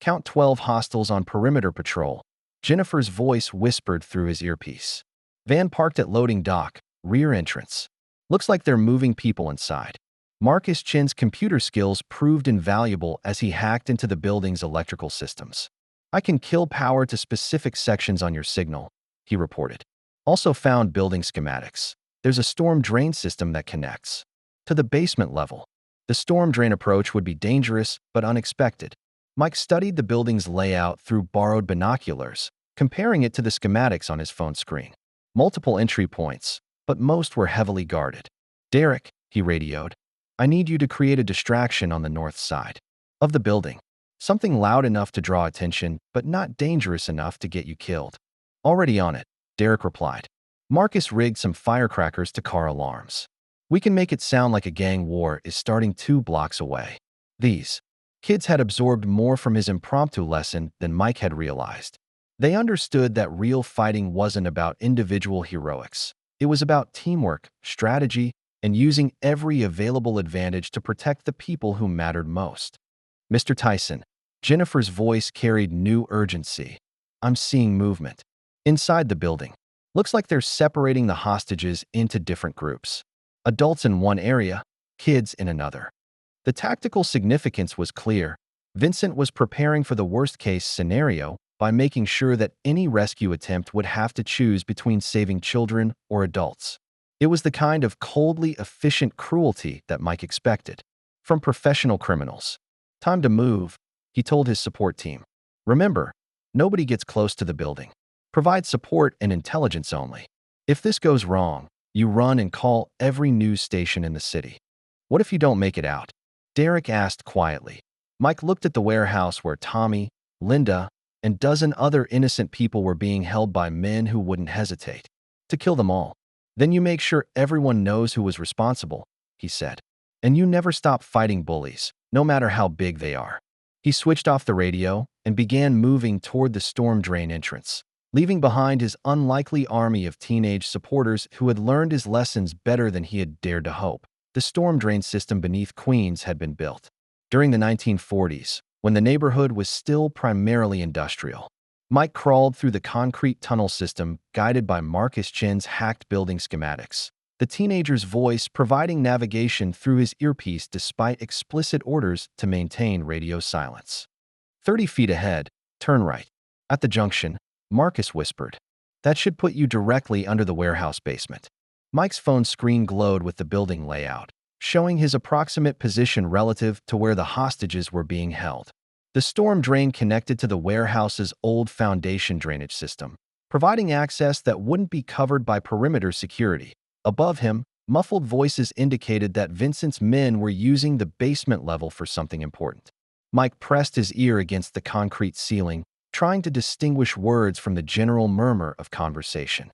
S1: "Count 12 hostiles on perimeter patrol," Jennifer's voice whispered through his earpiece. "Van parked at loading dock, rear entrance. Looks like they're moving people inside." Marcus Chin's computer skills proved invaluable as he hacked into the building's electrical systems. "I can kill power to specific sections on your signal," he reported. "Also found building schematics. There's a storm drain system that connects to the basement level. The storm drain approach would be dangerous but unexpected." Mike studied the building's layout through borrowed binoculars, comparing it to the schematics on his phone screen. Multiple entry points, but most were heavily guarded. "Derek," he radioed, "I need you to create a distraction on the north side of the building. Something loud enough to draw attention, but not dangerous enough to get you killed." "Already on it," Derek replied. Marcus rigged some firecrackers to car alarms. "We can make it sound like a gang war is starting 2 blocks away." These kids had absorbed more from his impromptu lesson than Mike had realized. They understood that real fighting wasn't about individual heroics. It was about teamwork, strategy, and using every available advantage to protect the people who mattered most. "Mr. Tyson," Jennifer's voice carried new urgency. "I'm seeing movement inside the building. Looks like they're separating the hostages into different groups. Adults in one area, kids in another." The tactical significance was clear. Vincent was preparing for the worst-case scenario by making sure that any rescue attempt would have to choose between saving children or adults. It was the kind of coldly efficient cruelty that Mike expected from professional criminals. "Time to move," he told his support team. "Remember, nobody gets close to the building. Provide support and intelligence only. If this goes wrong, you run and call every news station in the city." "What if you don't make it out?" Derek asked quietly. Mike looked at the warehouse where Tommy, Linda, and dozen other innocent people were being held by men who wouldn't hesitate to kill them all. Then you make sure everyone knows who was responsible, he said. And you never stop fighting bullies, no matter how big they are. He switched off the radio and began moving toward the storm drain entrance, leaving behind his unlikely army of teenage supporters who had learned his lessons better than he had dared to hope. The storm drain system beneath Queens had been built during the 1940s, when the neighborhood was still primarily industrial. Mike crawled through the concrete tunnel system, guided by Marcus Chin's hacked building schematics, the teenager's voice providing navigation through his earpiece despite explicit orders to maintain radio silence. 30 feet ahead, turn right. At the junction, Marcus whispered, "That should put you directly under the warehouse basement." Mike's phone screen glowed with the building layout, showing his approximate position relative to where the hostages were being held. The storm drain connected to the warehouse's old foundation drainage system, providing access that wouldn't be covered by perimeter security. Above him, muffled voices indicated that Vincent's men were using the basement level for something important. Mike pressed his ear against the concrete ceiling, trying to distinguish words from the general murmur of conversation.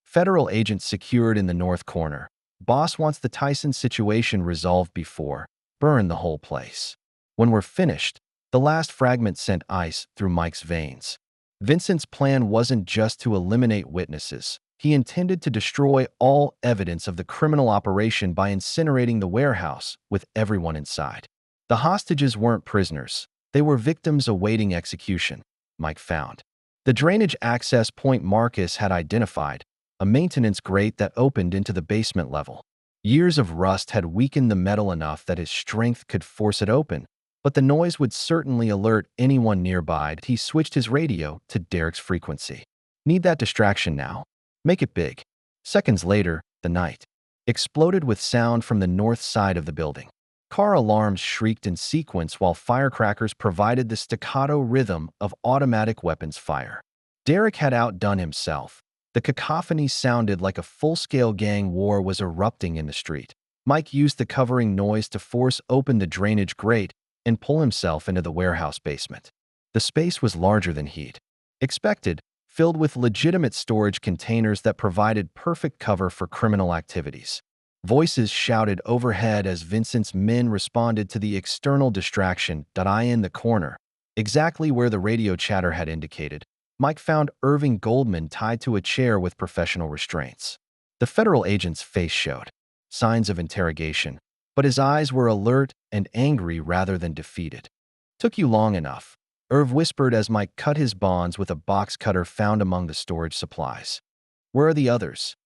S1: Federal agents secured in the north corner. Boss wants the Tyson situation resolved before. Burn the whole place. When we're finished, the last fragment sent ice through Mike's veins. Vincent's plan wasn't just to eliminate witnesses. He intended to destroy all evidence of the criminal operation by incinerating the warehouse with everyone inside. The hostages weren't prisoners. They were victims awaiting execution, Mike found. The drainage access point Marcus had identified, a maintenance grate that opened into the basement level. Years of rust had weakened the metal enough that his strength could force it open, but the noise would certainly alert anyone nearby. He switched his radio to Derek's frequency. "Need that distraction now. Make it big." Seconds later, the night exploded with sound from the north side of the building. Car alarms shrieked in sequence while firecrackers provided the staccato rhythm of automatic weapons fire. Derek had outdone himself. The cacophony sounded like a full-scale gang war was erupting in the street. Mike used the covering noise to force open the drainage grate and pull himself into the warehouse basement. The space was larger than he'd expected, filled with legitimate storage containers that provided perfect cover for criminal activities. Voices shouted overhead as Vincent's men responded to the external distraction. "I in the corner," exactly where the radio chatter had indicated. Mike found Irving Goldman tied to a chair with professional restraints. The federal agent's face showed signs of interrogation, but his eyes were alert and angry rather than defeated. "Took you long enough," Irv whispered as Mike cut his bonds with a box cutter found among the storage supplies. "Where are the others?"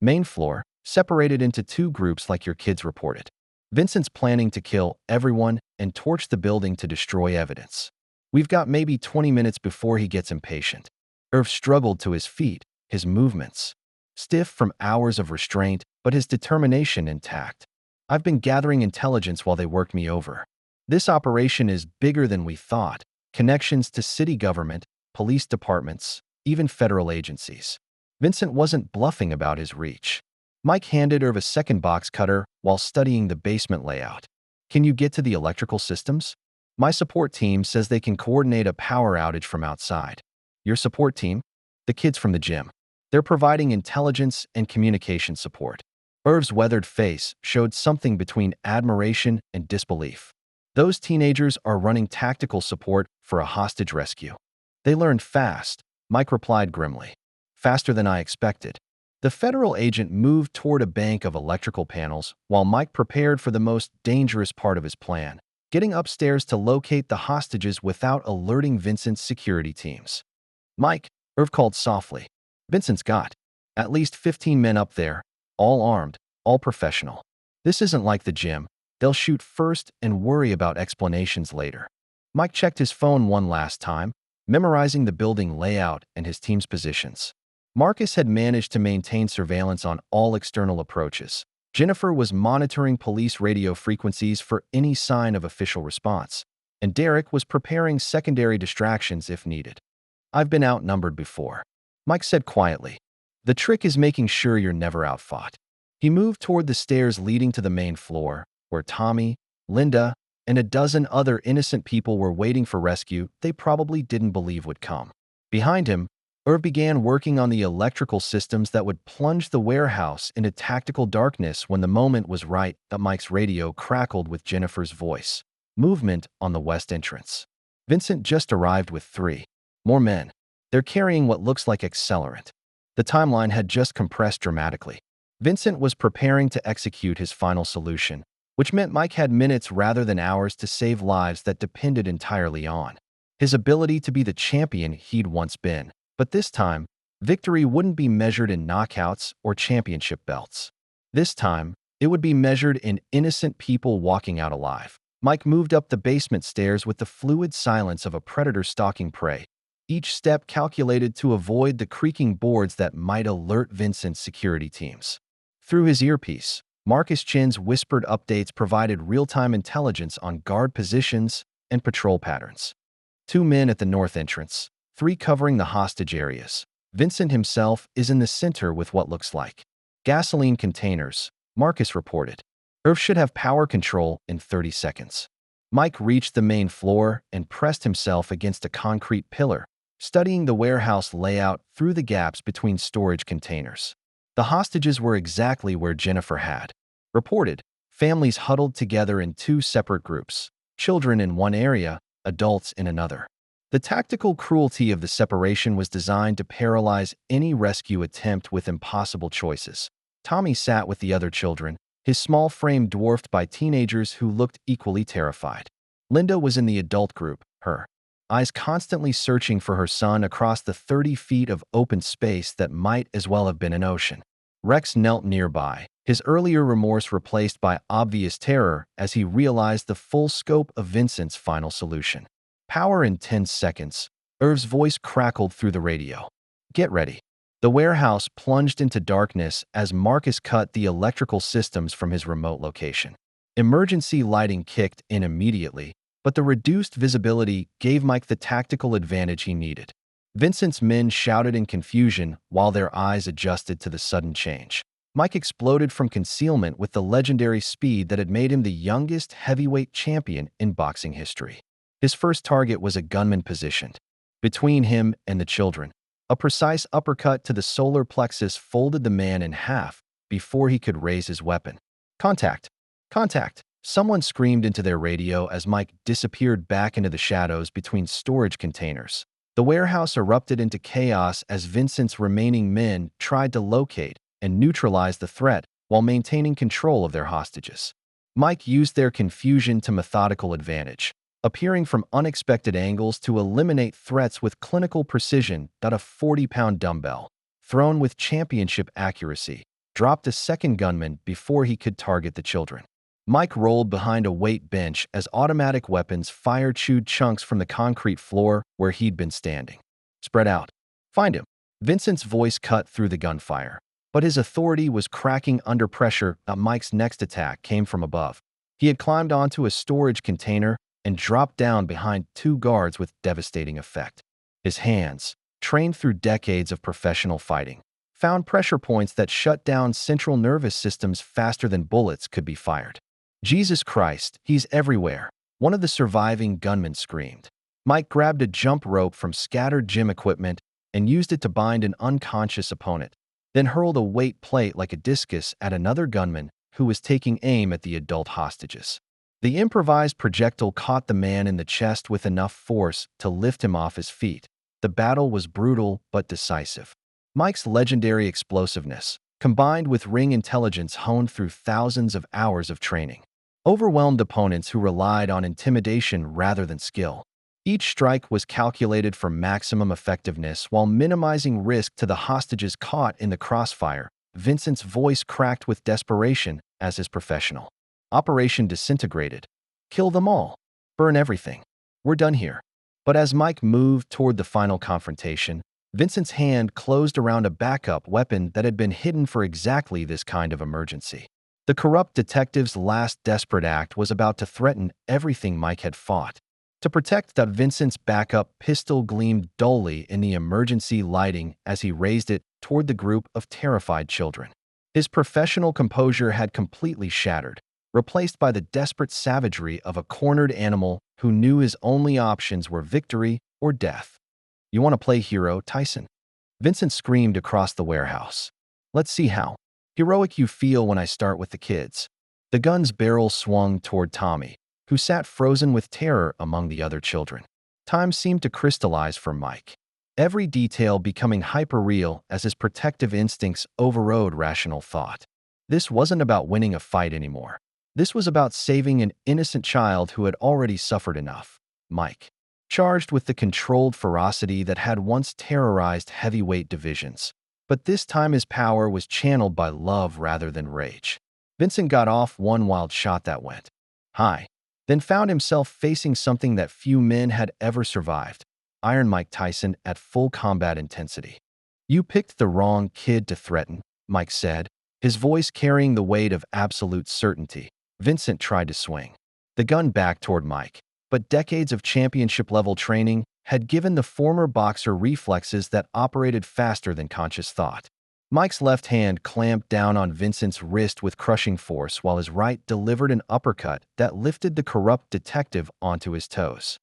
S1: "Main floor, separated into two groups like your kids reported. Vincent's planning to kill everyone and torch the building to destroy evidence. We've got maybe 20 minutes before he gets impatient." Irv struggled to his feet, his movements stiff from hours of restraint, but his determination intact. "I've been gathering intelligence while they worked me over. This operation is bigger than we thought. Connections to city government, police departments, even federal agencies." Vincent wasn't bluffing about his reach. Mike handed Irv a second box cutter while studying the basement layout. "Can you get to the electrical systems? My support team says they can coordinate a power outage from outside." "Your support team?" "The kids from the gym. They're providing intelligence and communication support." Irv's weathered face showed something between admiration and disbelief. "Those teenagers are running tactical support for a hostage rescue." "They learned fast," Mike replied grimly. "Faster than I expected." The federal agent moved toward a bank of electrical panels while Mike prepared for the most dangerous part of his plan, getting upstairs to locate the hostages without alerting Vincent's security teams. "Mike," Irv called softly. "Vincent's got at least 15 men up there, all armed, all professional. This isn't like the gym. They'll shoot first and worry about explanations later." Mike checked his phone one last time, memorizing the building layout and his team's positions. Marcus had managed to maintain surveillance on all external approaches. Jennifer was monitoring police radio frequencies for any sign of official response, and Derek was preparing secondary distractions if needed. "I've been outnumbered before," Mike said quietly. "The trick is making sure you're never outfought." He moved toward the stairs leading to the main floor, where Tommy, Linda, and a dozen other innocent people were waiting for rescue they probably didn't believe would come. Behind him, Irv began working on the electrical systems that would plunge the warehouse into tactical darkness when the moment was right. Mike's radio crackled with Jennifer's voice. Movement on the west entrance. Vincent just arrived with 3 more men. They're carrying what looks like accelerant. The timeline had just compressed dramatically. Vincent was preparing to execute his final solution, which meant Mike had minutes rather than hours to save lives that depended entirely on his ability to be the champion he'd once been. But this time, victory wouldn't be measured in knockouts or championship belts. This time, it would be measured in innocent people walking out alive. Mike moved up the basement stairs with the fluid silence of a predator stalking prey, each step calculated to avoid the creaking boards that might alert Vincent's security teams. Through his earpiece, Marcus Chin's whispered updates provided real-time intelligence on guard positions and patrol patterns. 2 men at the north entrance, 3 covering the hostage areas. Vincent himself is in the center with what looks like gasoline containers, Marcus reported. Irv should have power control in 30 seconds. Mike reached the main floor and pressed himself against a concrete pillar, studying the warehouse layout through the gaps between storage containers. The hostages were exactly where Jennifer had reported, families huddled together in 2 separate groups, children in one area, adults in another. The tactical cruelty of the separation was designed to paralyze any rescue attempt with impossible choices. Tommy sat with the other children, his small frame dwarfed by teenagers who looked equally terrified. Linda was in the adult group, her eyes constantly searching for her son across the 30 feet of open space that might as well have been an ocean. Rex knelt nearby, his earlier remorse replaced by obvious terror as he realized the full scope of Vincent's final solution. Power in 10 seconds. Irv's voice crackled through the radio. Get ready. The warehouse plunged into darkness as Marcus cut the electrical systems from his remote location. Emergency lighting kicked in immediately, but the reduced visibility gave Mike the tactical advantage he needed. Vincent's men shouted in confusion while their eyes adjusted to the sudden change. Mike exploded from concealment with the legendary speed that had made him the youngest heavyweight champion in boxing history. His first target was a gunman positioned between him and the children. A precise uppercut to the solar plexus folded the man in half before he could raise his weapon. Contact! Contact! Someone screamed into their radio as Mike disappeared back into the shadows between storage containers. The warehouse erupted into chaos as Vincent's remaining men tried to locate and neutralize the threat while maintaining control of their hostages. Mike used their confusion to methodical advantage, appearing from unexpected angles to eliminate threats with clinical precision. A 40-pound dumbbell, thrown with championship accuracy, dropped a second gunman before he could target the children. Mike rolled behind a weight bench as automatic weapons chewed chunks from the concrete floor where he'd been standing. Spread out. Find him. Vincent's voice cut through the gunfire, but his authority was cracking under pressure. Mike's next attack came from above. He had climbed onto a storage container and dropped down behind 2 guards with devastating effect. His hands, trained through decades of professional fighting, found pressure points that shut down central nervous systems faster than bullets could be fired. Jesus Christ, he's everywhere, one of the surviving gunmen screamed. Mike grabbed a jump rope from scattered gym equipment and used it to bind an unconscious opponent, then hurled a weight plate like a discus at another gunman who was taking aim at the adult hostages. The improvised projectile caught the man in the chest with enough force to lift him off his feet. The battle was brutal but decisive. Mike's legendary explosiveness, combined with ring intelligence honed through thousands of hours of training, overwhelmed opponents who relied on intimidation rather than skill. Each strike was calculated for maximum effectiveness while minimizing risk to the hostages caught in the crossfire. Vincent's voice cracked with desperation as his professional operation disintegrated. Kill them all. Burn everything. We're done here. But as Mike moved toward the final confrontation, Vincent's hand closed around a backup weapon that had been hidden for exactly this kind of emergency. The corrupt detective's last desperate act was about to threaten everything Mike had fought. To protect that, Vincent's backup pistol gleamed dully in the emergency lighting as he raised it toward the group of terrified children. His professional composure had completely shattered. replaced by the desperate savagery of a cornered animal who knew his only options were victory or death. "You want to play hero, Tyson?" Vincent screamed across the warehouse. "Let's see how heroic you feel when I start with the kids." The gun's barrel swung toward Tommy, who sat frozen with terror among the other children. Time seemed to crystallize for Mike, every detail becoming hyper-real as his protective instincts overrode rational thought. This wasn't about winning a fight anymore. This was about saving an innocent child who had already suffered enough. Mike, charged with the controlled ferocity that had once terrorized heavyweight divisions. But this time his power was channeled by love rather than rage. Vincent got off one wild shot that went high, then found himself facing something that few men had ever survived: Iron Mike Tyson at full combat intensity. "You picked the wrong kid to threaten," Mike said, his voice carrying the weight of absolute certainty. Vincent tried to swing the gun back toward Mike, but decades of championship-level training had given the former boxer reflexes that operated faster than conscious thought. Mike's left hand clamped down on Vincent's wrist with crushing force while his right delivered an uppercut that lifted the corrupt detective onto his toes.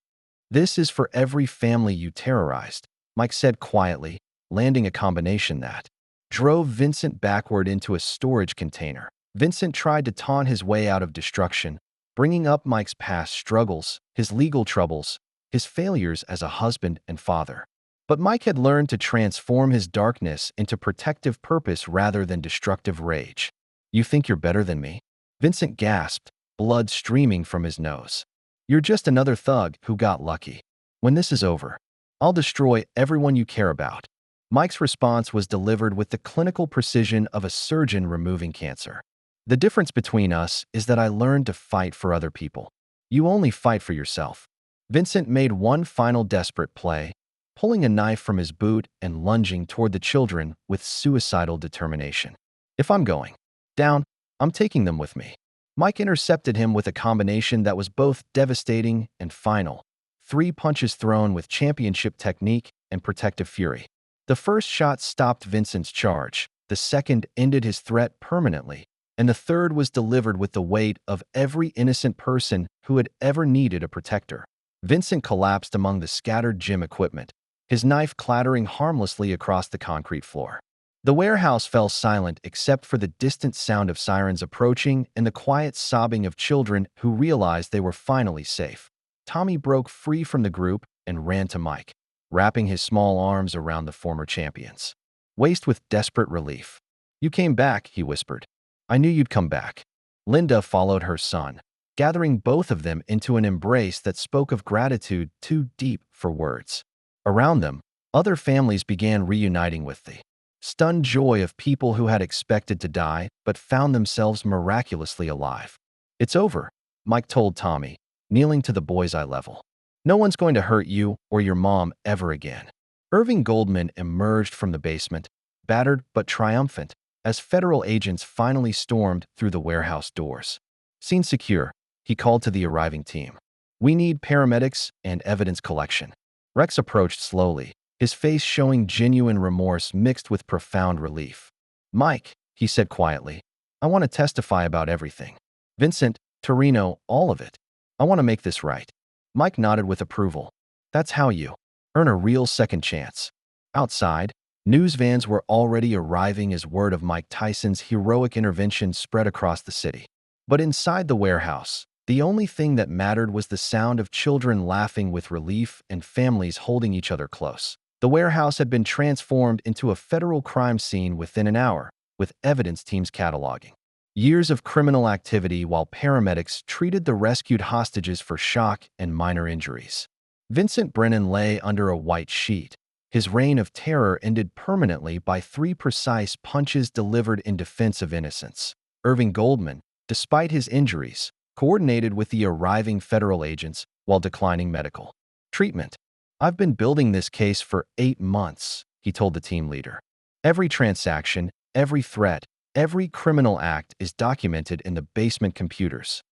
S1: "This is for every family you terrorized," Mike said quietly, landing a combination that drove Vincent backward into a storage container. Vincent tried to taunt his way out of destruction, bringing up Mike's past struggles, his legal troubles, his failures as a husband and father. But Mike had learned to transform his darkness into protective purpose rather than destructive rage. "You think you're better than me?" Vincent gasped, blood streaming from his nose. "You're just another thug who got lucky. When this is over, I'll destroy everyone you care about." Mike's response was delivered with the clinical precision of a surgeon removing cancer. "The difference between us is that I learned to fight for other people. You only fight for yourself." Vincent made one final desperate play, pulling a knife from his boot and lunging toward the children with suicidal determination. "If I'm going down, I'm taking them with me." Mike intercepted him with a combination that was both devastating and final. 3 punches thrown with championship technique and protective fury. The first shot stopped Vincent's charge, the second ended his threat permanently, and the third was delivered with the weight of every innocent person who had ever needed a protector. Vincent collapsed among the scattered gym equipment, his knife clattering harmlessly across the concrete floor. The warehouse fell silent except for the distant sound of sirens approaching and the quiet sobbing of children who realized they were finally safe. Tommy broke free from the group and ran to Mike, wrapping his small arms around the former champions. Waist with desperate relief. "You came back," he whispered. "I knew you'd come back." Linda followed her son, gathering both of them into an embrace that spoke of gratitude too deep for words. Around them, other families began reuniting with the stunned joy of people who had expected to die but found themselves miraculously alive. "It's over," Mike told Tommy, kneeling to the boy's eye level. "No one's going to hurt you or your mom ever again." Irving Goldman emerged from the basement, battered but triumphant, as federal agents finally stormed through the warehouse doors. "Scene secure," he called to the arriving team. "We need paramedics and evidence collection." Rex approached slowly, his face showing genuine remorse mixed with profound relief. "Mike," he said quietly, "I want to testify about everything. Vincent, Torino, all of it. I want to make this right." Mike nodded with approval. "That's how you earn a real second chance." Outside, news vans were already arriving as word of Mike Tyson's heroic intervention spread across the city. But inside the warehouse, the only thing that mattered was the sound of children laughing with relief and families holding each other close. The warehouse had been transformed into a federal crime scene within an hour, with evidence teams cataloging years of criminal activity while paramedics treated the rescued hostages for shock and minor injuries. Vincent Brennan lay under a white sheet. His reign of terror ended permanently by 3 precise punches delivered in defense of innocence. Irving Goldman, despite his injuries, coordinated with the arriving federal agents while declining medical treatment. "I've been building this case for 8 months," he told the team leader. "Every transaction, every threat, every criminal act is documented in the basement computers."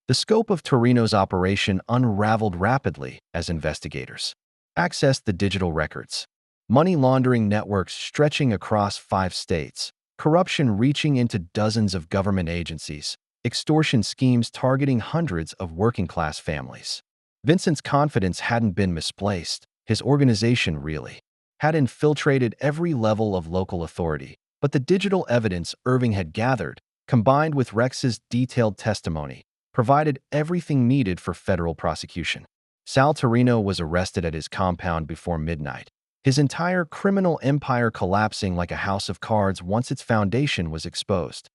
S1: The scope of Torino's operation unraveled rapidly as investigators accessed the digital records. Money laundering networks stretching across 5 states, corruption reaching into dozens of government agencies, extortion schemes targeting hundreds of working-class families. Vincent's confidence hadn't been misplaced. His organization really had infiltrated every level of local authority. But the digital evidence Irving had gathered, combined with Rex's detailed testimony, provided everything needed for federal prosecution. Sal Torino was arrested at his compound before midnight, his entire criminal empire collapsing like a house of cards once its foundation was exposed.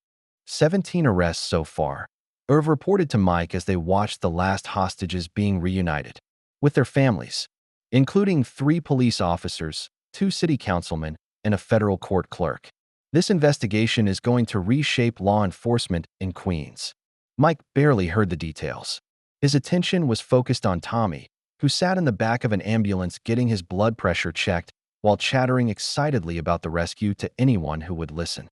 S1: 17 arrests so far, Irv reported to Mike as they watched the last hostages being reunited with their families, including 3 police officers, 2 city councilmen, and a federal court clerk. This investigation is going to reshape law enforcement in Queens. Mike barely heard the details. His attention was focused on Tommy, who sat in the back of an ambulance getting his blood pressure checked while chattering excitedly about the rescue to anyone who would listen.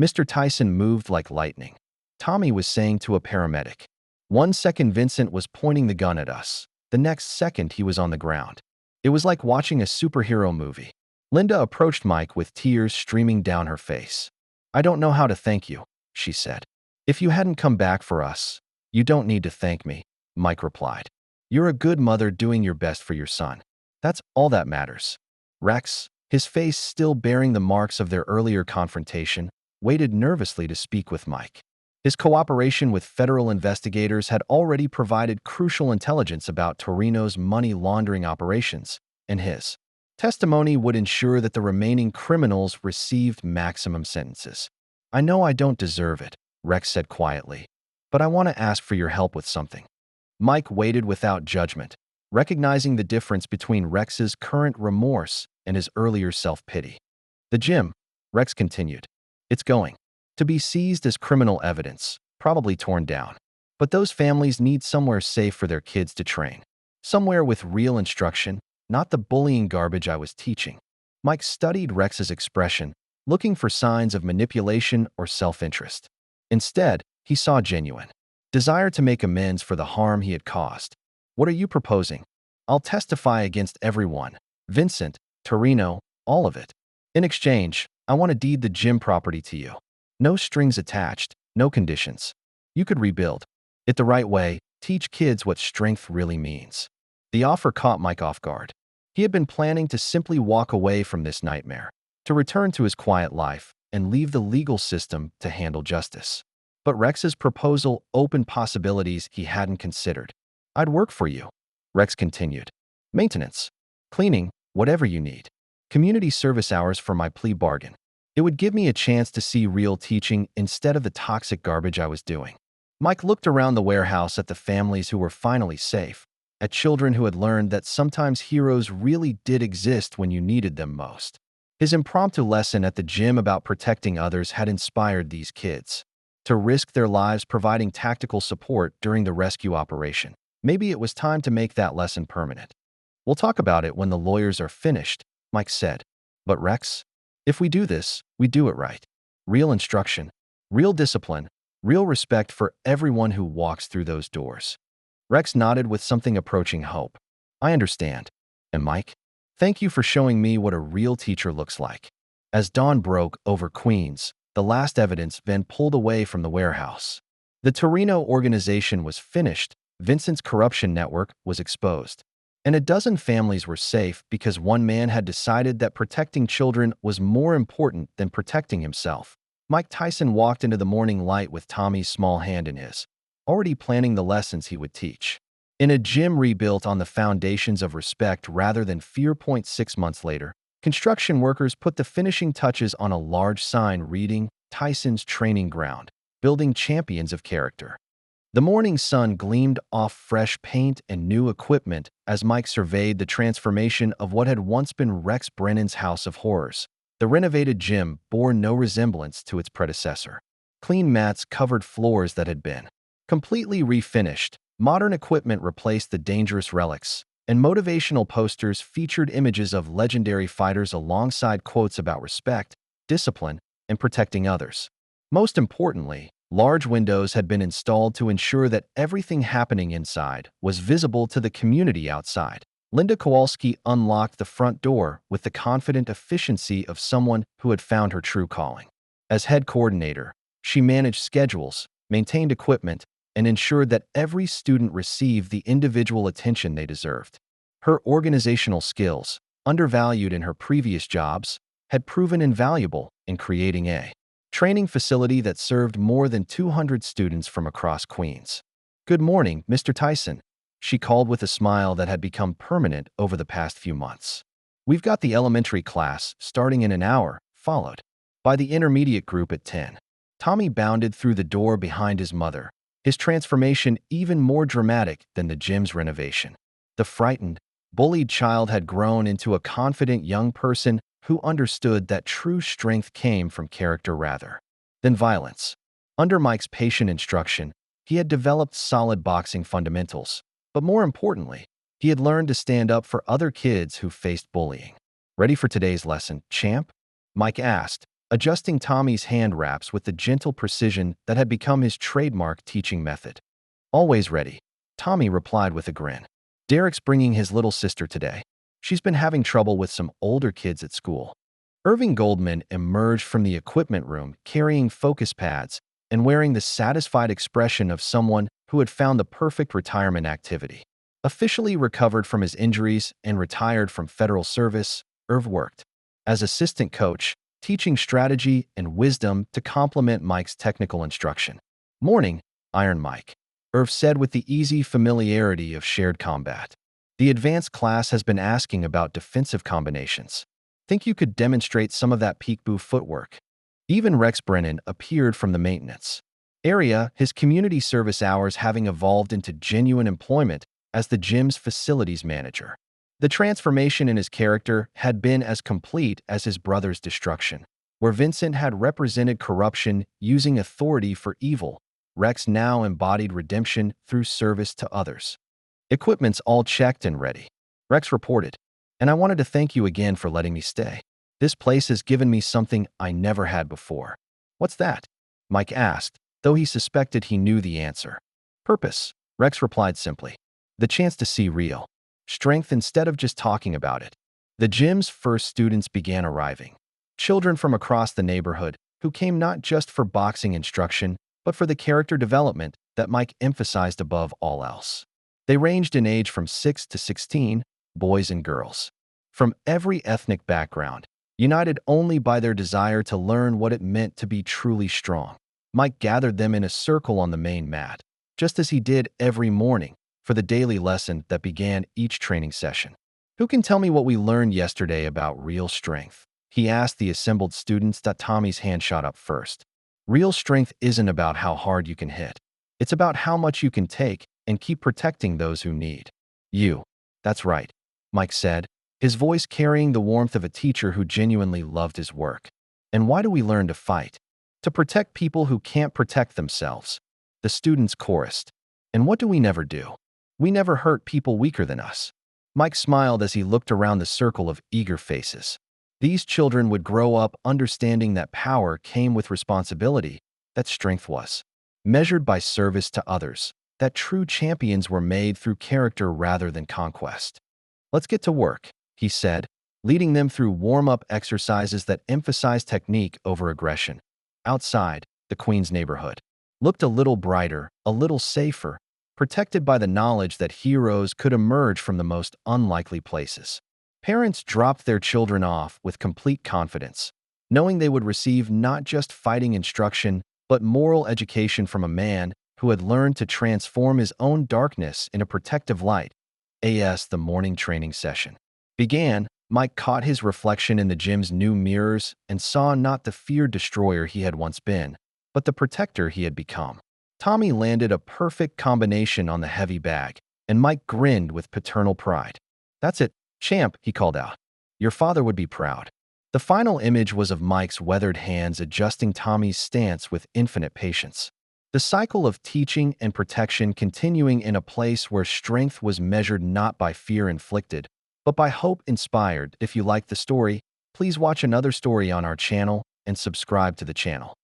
S1: Mr. Tyson moved like lightning. Tommy was saying to a paramedic. One second Vincent was pointing the gun at us. The next second he was on the ground. It was like watching a superhero movie. Linda approached Mike with tears streaming down her face. I don't know how to thank you, she said. If you hadn't come back for us, you don't need to thank me, Mike replied. You're a good mother doing your best for your son. That's all that matters. Rex, his face still bearing the marks of their earlier confrontation, waited nervously to speak with Mike. His cooperation with federal investigators had already provided crucial intelligence about Torino's money laundering operations, and his testimony would ensure that the remaining criminals received maximum sentences. I know I don't deserve it, Rex said quietly, but I want to ask for your help with something. Mike waited without judgment, recognizing the difference between Rex's current remorse and his earlier self-pity. The gym, Rex continued. It's going to be seized as criminal evidence, probably torn down. But those families need somewhere safe for their kids to train. Somewhere with real instruction, not the bullying garbage I was teaching. Mike studied Rex's expression, looking for signs of manipulation or self-interest. Instead, he saw genuine desire to make amends for the harm he had caused. What are you proposing? I'll testify against everyone. Vincent, Torino, all of it. In exchange, I want to deed the gym property to you. No strings attached, no conditions. You could rebuild it the right way, teach kids what strength really means. The offer caught Mike off guard. He had been planning to simply walk away from this nightmare, to return to his quiet life and leave the legal system to handle justice. But Rex's proposal opened possibilities he hadn't considered. I'd work for you, Rex continued. Maintenance, cleaning, whatever you need. Community service hours for my plea bargain. It would give me a chance to see real teaching instead of the toxic garbage I was doing. Mike looked around the warehouse at the families who were finally safe, at children who had learned that sometimes heroes really did exist when you needed them most. His impromptu lesson at the gym about protecting others had inspired these kids to risk their lives providing tactical support during the rescue operation. Maybe it was time to make that lesson permanent. We'll talk about it when the lawyers are finished, Mike said. But Rex, if we do this, we do it right. Real instruction, real discipline, real respect for everyone who walks through those doors. Rex nodded with something approaching hope. I understand. And Mike, thank you for showing me what a real teacher looks like. As dawn broke over Queens, the last evidence then pulled away from the warehouse. The Torino organization was finished, Vincent's corruption network was exposed, and a dozen families were safe because one man had decided that protecting children was more important than protecting himself. Mike Tyson walked into the morning light with Tommy's small hand in his, already planning the lessons he would teach. In a gym rebuilt on the foundations of respect rather than fear. 6 months later, construction workers put the finishing touches on a large sign reading, Tyson's Training Ground, building champions of character. The morning sun gleamed off fresh paint and new equipment as Mike surveyed the transformation of what had once been Rex Brennan's House of Horrors. The renovated gym bore no resemblance to its predecessor. Clean mats covered floors that had been completely refinished, modern equipment replaced the dangerous relics, and motivational posters featured images of legendary fighters alongside quotes about respect, discipline, and protecting others. Most importantly, large windows had been installed to ensure that everything happening inside was visible to the community outside. Linda Kowalski unlocked the front door with the confident efficiency of someone who had found her true calling. As head coordinator, she managed schedules, maintained equipment, and ensured that every student received the individual attention they deserved. Her organizational skills, undervalued in her previous jobs, had proven invaluable in creating a training facility that served more than 200 students from across Queens. "Good morning, Mr. Tyson," she called with a smile that had become permanent over the past few months. "We've got the elementary class starting in an hour," followed by the intermediate group at 10. Tommy bounded through the door behind his mother, his transformation even more dramatic than the gym's renovation. The frightened, bullied child had grown into a confident young person who understood that true strength came from character rather than violence. Under Mike's patient instruction, he had developed solid boxing fundamentals, but more importantly, he had learned to stand up for other kids who faced bullying. "Ready for today's lesson, champ?" Mike asked, adjusting Tommy's hand wraps with the gentle precision that had become his trademark teaching method. "Always ready," Tommy replied with a grin. "Derek's bringing his little sister today. She's been having trouble with some older kids at school." Irving Goldman emerged from the equipment room carrying focus pads and wearing the satisfied expression of someone who had found the perfect retirement activity. Officially recovered from his injuries and retired from federal service, Irv worked as assistant coach, teaching strategy and wisdom to complement Mike's technical instruction. "Morning, Iron Mike," Irv said with the easy familiarity of shared combat. "The advanced class has been asking about defensive combinations. Think you could demonstrate some of that peekaboo footwork?" Even Rex Brennan appeared from the maintenance area, his community service hours having evolved into genuine employment as the gym's facilities manager. The transformation in his character had been as complete as his brother's destruction. Where Vincent had represented corruption using authority for evil, Rex now embodied redemption through service to others. "Equipment's all checked and ready," Rex reported, "and I wanted to thank you again for letting me stay. This place has given me something I never had before." "What's that?" Mike asked, though he suspected he knew the answer. "Purpose," Rex replied simply. "The chance to see real strength instead of just talking about it." The gym's first students began arriving. Children from across the neighborhood who came not just for boxing instruction, but for the character development that Mike emphasized above all else. They ranged in age from 6 to 16, boys and girls. From every ethnic background, united only by their desire to learn what it meant to be truly strong. Mike gathered them in a circle on the main mat, just as he did every morning, for the daily lesson that began each training session. "Who can tell me what we learned yesterday about real strength?" he asked the assembled students. Tommy's hand shot up first. "Real strength isn't about how hard you can hit. It's about how much you can take and keep protecting those who need you." "That's right," Mike said, his voice carrying the warmth of a teacher who genuinely loved his work. "And why do we learn to fight? To protect people who can't protect themselves," the students chorused. "And what do we never do? We never hurt people weaker than us." Mike smiled as he looked around the circle of eager faces. These children would grow up understanding that power came with responsibility, that strength was measured by service to others, that true champions were made through character rather than conquest. "Let's get to work," he said, leading them through warm-up exercises that emphasized technique over aggression. Outside, the Queens neighborhood looked a little brighter, a little safer, protected by the knowledge that heroes could emerge from the most unlikely places. Parents dropped their children off with complete confidence, knowing they would receive not just fighting instruction, but moral education from a man who had learned to transform his own darkness in a protective light. As the morning training session began, Mike caught his reflection in the gym's new mirrors and saw not the feared destroyer he had once been, but the protector he had become. Tommy landed a perfect combination on the heavy bag, and Mike grinned with paternal pride. "That's it, champ," he called out. "Your father would be proud." The final image was of Mike's weathered hands adjusting Tommy's stance with infinite patience. The cycle of teaching and protection continuing in a place where strength was measured not by fear inflicted, but by hope inspired. If you liked the story, please watch another story on our channel and subscribe to the channel.